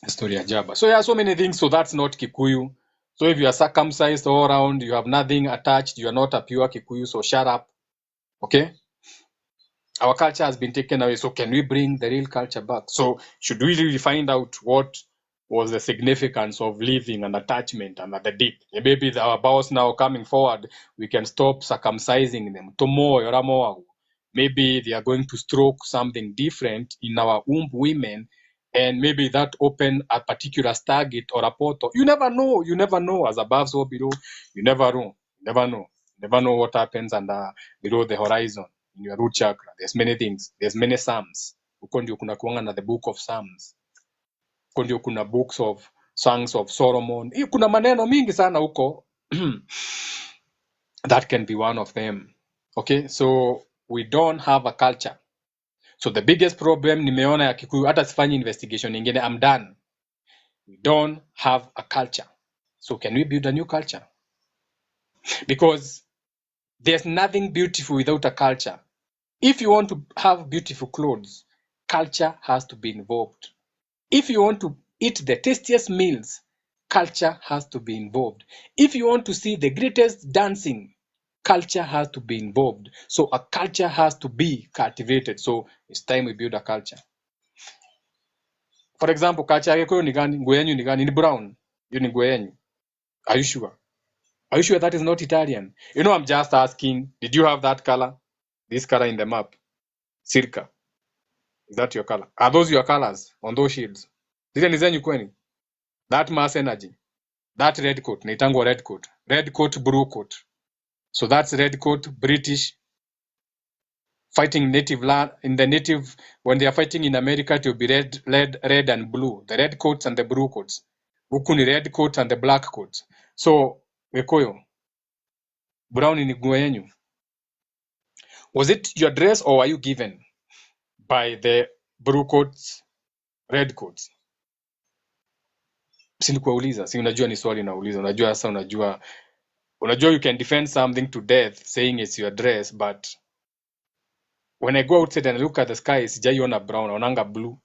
Story ya jaba. So yeah, so many things. So that's not Kikuyu. So if you are circumcised all around, you have nothing attached, you are not a pure Kikuyu, so shut up. Okay? Our culture has been taken away. So can we bring the real culture back? So should we really find out what was the significance of living and attachment and the deep? And maybe our boss now coming forward, we can stop circumcising them. Maybe they are going to stroke something different in our womb women, and maybe that open a particular target or a portal. You never know. You never know. As above, so below. You never know. You never know. You never know what happens under below the horizon. In your root chakra, there's many things. There's many psalms. Huko ndio kuna kuanga na the book of Psalms. Huko ndio kuna books of songs of Solomon. Kuna maneno mingi sana huko. That can be one of them. Okay, so we don't have a culture. So the biggest problem nimeona ya Kikuyu, hata sifanyi investigation ingine, I'm done. We don't have a culture. So can we build a new culture? Because there's nothing beautiful without a culture. If you want to have beautiful clothes, culture has to be involved. If you want to eat the tastiest meals, culture has to be involved. If you want to see the greatest dancing, culture has to be involved. So a culture has to be cultivated. So it's time we build a culture. For example, culture yako ni gani? Nguo yenyu ni gani? Ni brown. You ni nguo yenyu. Are you sure? Are you sure that is not Italian? I'm just asking, did you have that color? This color in the map? Circa. Is that your color? Are those your colors on those shields? Zile ni zenyu kweni? That mass energy. That red coat, naitangwa red coat. Red coat, blue coat. So that's red coat, British, fighting native land. In the native, when they are fighting in America, it will be red and blue. The red coats and the blue coats. Huku ni red coat and the black coats. So, Wekoyo, brown ni nguo yenyu. Was it your dress or were you given by the blue coats, red coats? Silikuwauliza, si unajua ni swali nauliza. Unajua sasa unajua you can defend something to death saying it's your dress, but when I go outside and look at the sky, sijaiona brown, naonanga blue.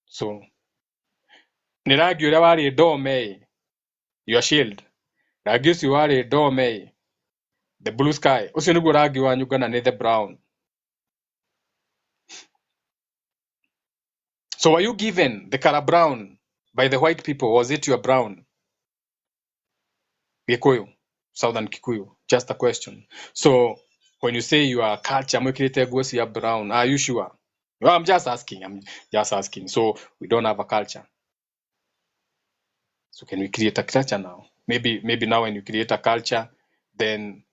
So, ni rangi uria wari dome, your shield. Rangi ucio wari dome, the blue sky. Ucio niguo rangi wanyu kana ni the brown. So were you given the color brown by the white people? Was it your brown? Gikuyu, Southern Kikuyu, just a question. So when you say you are culture, mwikirite nguo cia brown, are you sure? Well, I'm just asking. So we don't have a culture. So can we create a culture now? Maybe now when you create a culture, then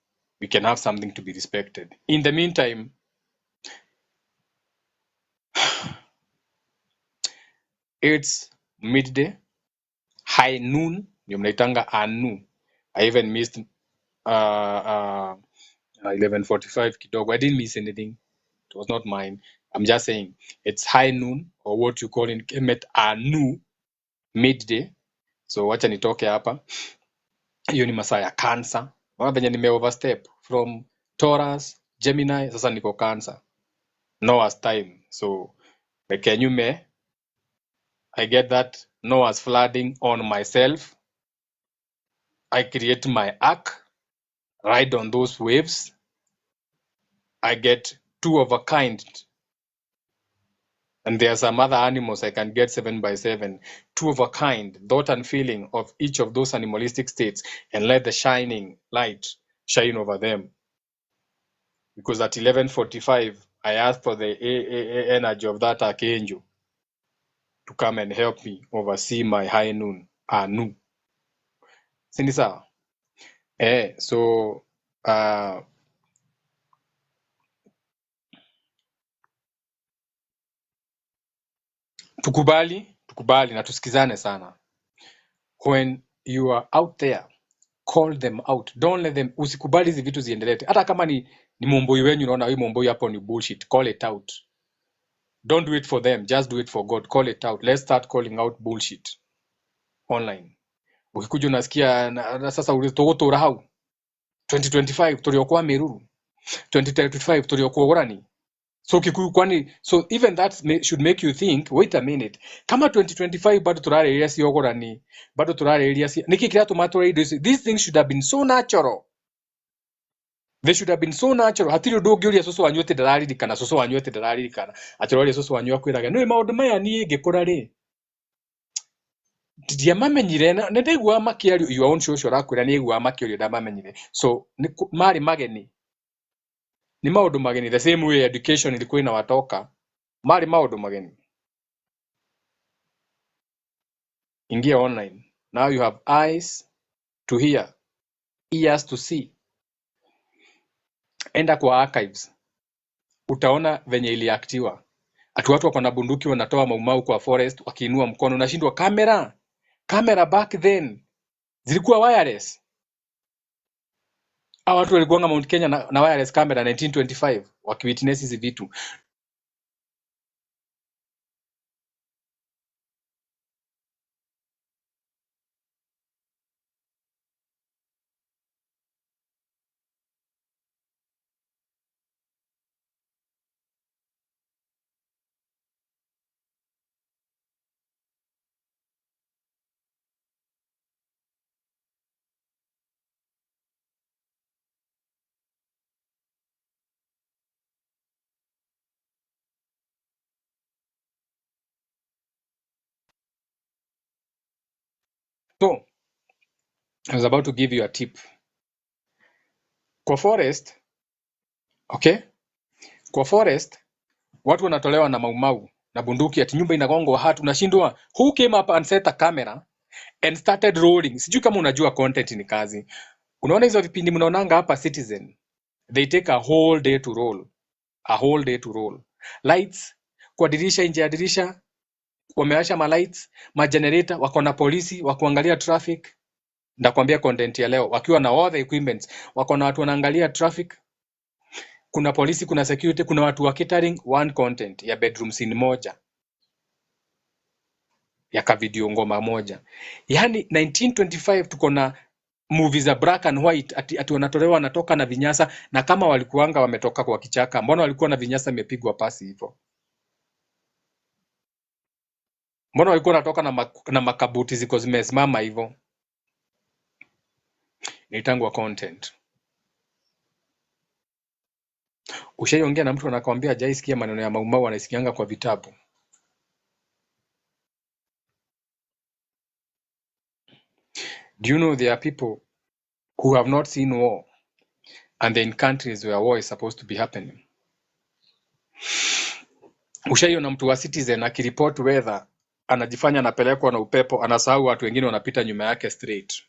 we can have something to be respected. In the meantime, it's midday, high noon, ndio mnaitanga anu. I even missed 11:45 kidogo. I didn't miss anything. It was not mine. I'm just saying it's high noon, or what you call in Kemet anu, midday. So wacha nitoke hapa. Hiyo ni masaa ya Cancer. Naona venye nime overstep from Taurus, Gemini, sasa niko Cancer. Noah's time. So Kenyume, I get that Noah's flooding on myself. I create my ark, ride on those waves. I get 2 of a kind. And there are some other animals I can get 7 by 7. 2 of a kind, thought and feeling of each of those animalistic states, and let the shining light shine over them. Because at 11:45, I asked for the energy of that archangel to come and help me oversee my high noon, anu. Sindi sawa? So tukubali na tusikizane sana. When you are out there, call them out. Don't let them, usikubali hizi vitu ziendelete. Hata kama ni momboi wenyu unaona hii momboi hapo ni bullshit, call it out. Don't do it for them, just do it for God. Call it out. Let's start calling out bullshit online. Ukikuja unasikia na sasa ulitogotora hau 2025 tuliokuwa Meruru, 2025 tuliokuwa Gorani. So Kikuyu kwani, so even that should make you think, wait a minute, kama 2025 bado turare area si Gorani, bado turare area si niki kila tomato, these things should have been so natural. They should have been so natural. Hatiri dogi uri soso wanyote dalali kana soso wanyote dalali kana atiro soso wanyo akwiraga no maundu maya ni ngikura ri ndiye mamenyire na ndigwa makiario your own social akwira ni igwa makiario da mamenyire. So mari mageni ni maundu mageni, the same way education ilikuwa inawatoka mari maundu mageni. Ingia online, now you have eyes to hear, ears to see. Enda kwa archives, utaona venye iliaktiwa. Atu watu wako na bunduki wanatoa maumau kwa forest wakiinua mkono, unashindwa camera back then zilikuwa wireless. Hao watu walikuwa Mount Kenya na wireless camera 1925 wakiwitness hizi vitu. So I was about to give you a tip. Kwa forest, okay? Kwa forest watu wanatolewa na maumau na bunduki ati nyumba inagongwa hatu, unashindwa who came up and set a camera and started rolling. Sijui kama unajua content ni kazi. Unaona hizo vipindi mnaonanga hapa Citizen, they take a whole day to roll. A whole day to roll. Lights kwa dirisha, nje ya dirisha wamewasha ma lights, ma generator, wako na polisi wakuangalia traffic. Ndakwambia content ya leo wakiwa na all the equipments, wako na watu wanaangalia traffic, kuna polisi, kuna security, kuna watu wa catering. One content ya bedroom scene moja ya ka video ngoma moja. Yani 1925 tuko na movies za black and white ati wanatolewa wanatoka na vinyasa, na kama walikuanga wametoka kwa kichaka, mbona walikuwa na vinyasa imepigwa pasi hivyo? Mbona walikuwa wanatoka na makabuti ziko zimesimama hivyo? Inaitangwa content. Ushaiongea na mtu anakuambia hajaisikia maneno ya maumau, anaisikianga kwa vitabu. Do you know there are people who have not seen war and they're in countries where war is supposed to be happening? Ushaiona mtu wa Citizen akiripoti weather anajifanya anapelekwa na upepo, anasahau watu wengine wanapita nyuma yake straight.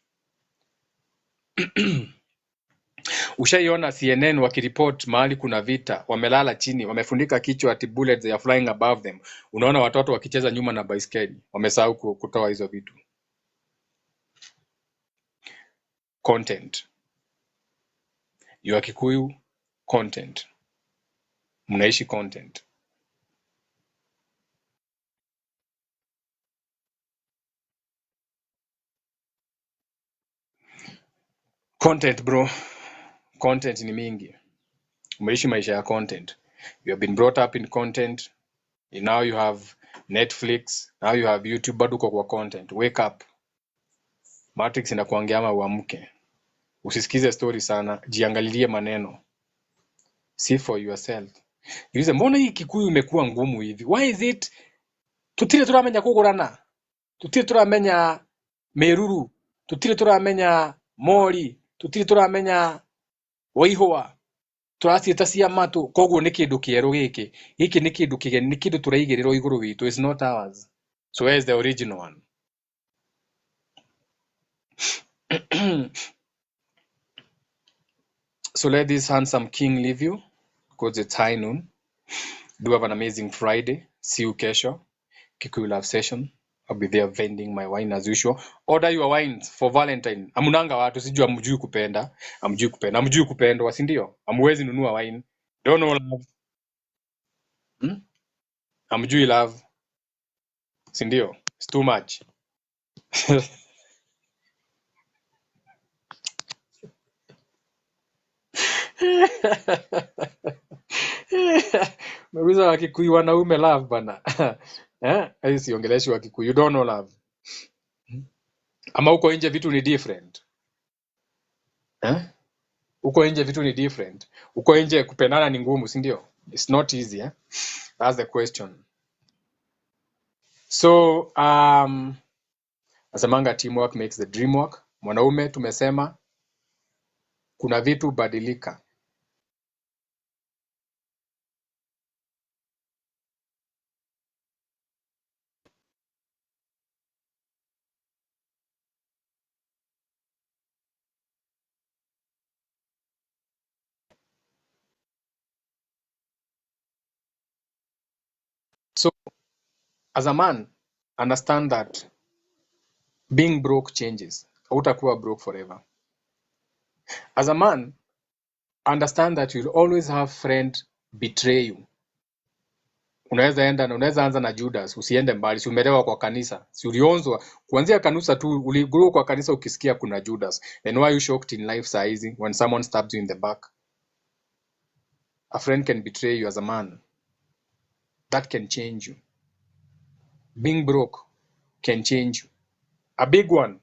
Ushaiona CNN wakiripoti mahali kuna vita, wamelala chini, wamefunika kichwa ati bullets are flying above them. Unaona watoto wakicheza nyuma na baiskeli, wamesahau kutoa hizo vitu. Content. You are Kikuyu, content. Mnaishi content. Content bro. Content ni mingi. Umeishi maisha ya content. You have been brought up in content. Now you have Netflix. Now you have YouTube. Bado uko kwa content. Wake up. Matrix inakuambia ama uamke. Usisikize story sana. Jiangalilie maneno. See for yourself. Jiulize, mbona hii Kikuyu imekuwa ngumu hivi? Why is it? Tutire turamenya kugurana. Tutire turamenya meruru. Tutire turamenya mori. Tutire turamenya waihwa. Tũraciĩta cia matũ, koguo nĩ kĩndũ kĩerũ gĩkĩ. Gĩkĩ nĩ kĩndũ kĩgeni, nĩ kĩndũ tũraigĩrĩrwo igũrũ witũ. It's not ours. So where is the original one? So let this handsome king leave you because it's high noon. Do have an amazing Friday. See you kesho. Kikuyu Love Session. I'll be there vending my wine as usual. Order your wines for Valentine. Amunanga watu sijui amjui kupenda. Amjui kupenda. Amjui kupendwa, si ndio? Amwezi nunua wine. Don't know love. Amjui love. Si ndio? It's too much. Mauliza Wakikuyu wanaume love bana. Hii siongeleshi Wakikuyu. You don't know love. Ama uko nje vitu ni different. Uko nje vitu ni different. Uko nje kupendana ni ngumu, si ndio? It's not easy. That's the question. So, nasemanga teamwork makes the dream work. Mwanaume tumesema kuna vitu badilika. So, as a man, understand that being broke changes. Hautakuwa broke forever. As a man, understand that you'll always have friend betray you. Unaweza anza na Judas, usiende mbali, si umelewa kwa kanisa. Si ulionzwa kuanzia kanisa tu, uligrow kwa kanisa ukisikia kuna Judas. Then why are you shocked in life size when someone stabs you in the back? A friend can betray you as a man. That can change you. Being broke can change you. A big one,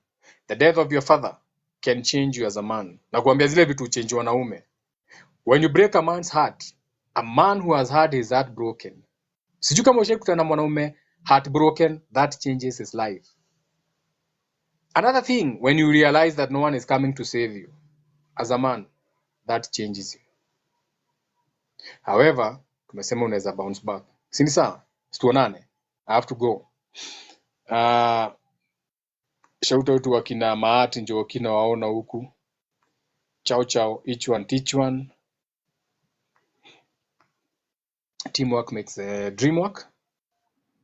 the death of your father can change you as a man. Nakuambia zile vitu change wanaume. When you break a man's heart, a man who has had his heart broken, sijui kama ushaikutana na mwanaume heartbroken, that changes his life. Another thing, when you realize that no one is coming to save you, as a man, that changes you. However, tumesema unaweza bounce back. Si ni sawa? Situonane. I have to go. Shout out to wakina Maati njo wakina waona huku. Ciao ciao, each one teach one. Teamwork makes the dream work.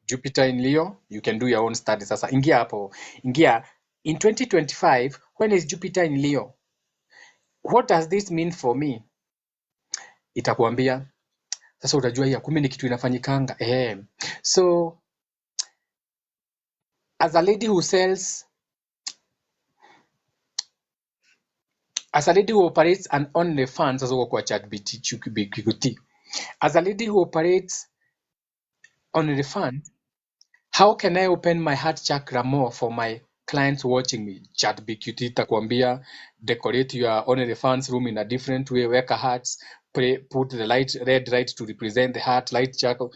Jupiter in Leo, you can do your own study. Sasa ingia hapo. Ingia in 2025, when is Jupiter in Leo? What does this mean for me? Itakuambia. Sasa utajua hii kumbe ni kitu inafanyikanga. So as a lady who sells, as a lady who operates an OnlyFans, as kwa ChatGPT, as a lady who operates OnlyFans, how can I open my heart chakra more for my clients watching me? ChatGPT itakwambia decorate your OnlyFans room in a different way, weka hearts, put the light red light to represent the heart, light chakra,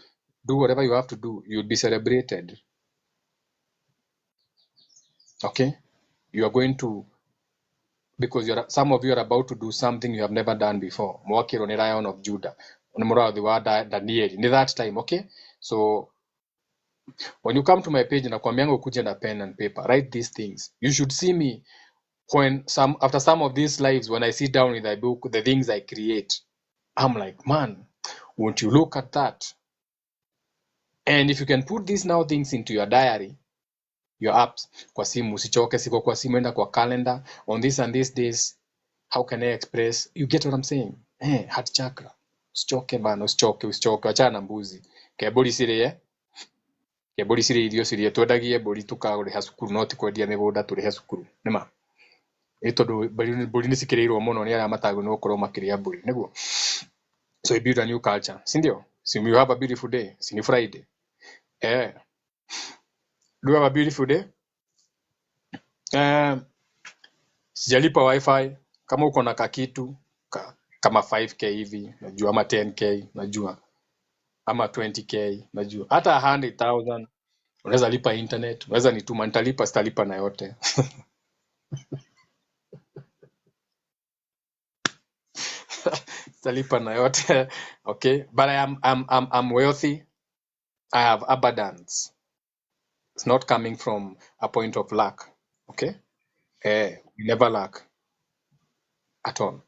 do whatever you have to do. You'll be celebrated. Okay? You are going to, because some of you are about to do something you have never done before. Mwakiro ni Lion of Judah. Unamura the word Daniel. Ni that time, okay? So when you come to my page, nakwambianga ukuje na pen and paper. Write these things. You should see me when after some of these lives, when I sit down with a book, the things I create, I'm like, man, won't you look at that? And if you can put these now things into your diary, your apps, kwa simu, usichoke, siko kwa simu, enda kwa calendar, on this and these days, how can I express? You get what I'm saying? Heart chakra. Usichoke bana, usichoke, achana na mbuzi. Kebuli sire irio cirie twendagie mburi tukaguriha cukuru no ti kwendia migunda turihe cukuru nima ni tondu mburi ni cikirirwo muno ni aria matagwo ni gukorwo makiria mburi niguo. So we build a new culture, sindio? So you have a beautiful day. Sini Friday. Do you have a beautiful day? Sijalipa wifi. Kama uko na kakitu kama 5k hivi najua, ama 10k najua, ama 20k najua, hata 100,000 unaweza lipa internet, unaweza nituma, nitalipa, sitalipa na yote. Sitalipa na yote. Okay, but I'm wealthy. I have abundance. It's not coming from a point of lack. Okay, we never lack at all.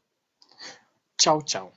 Ciao ciao.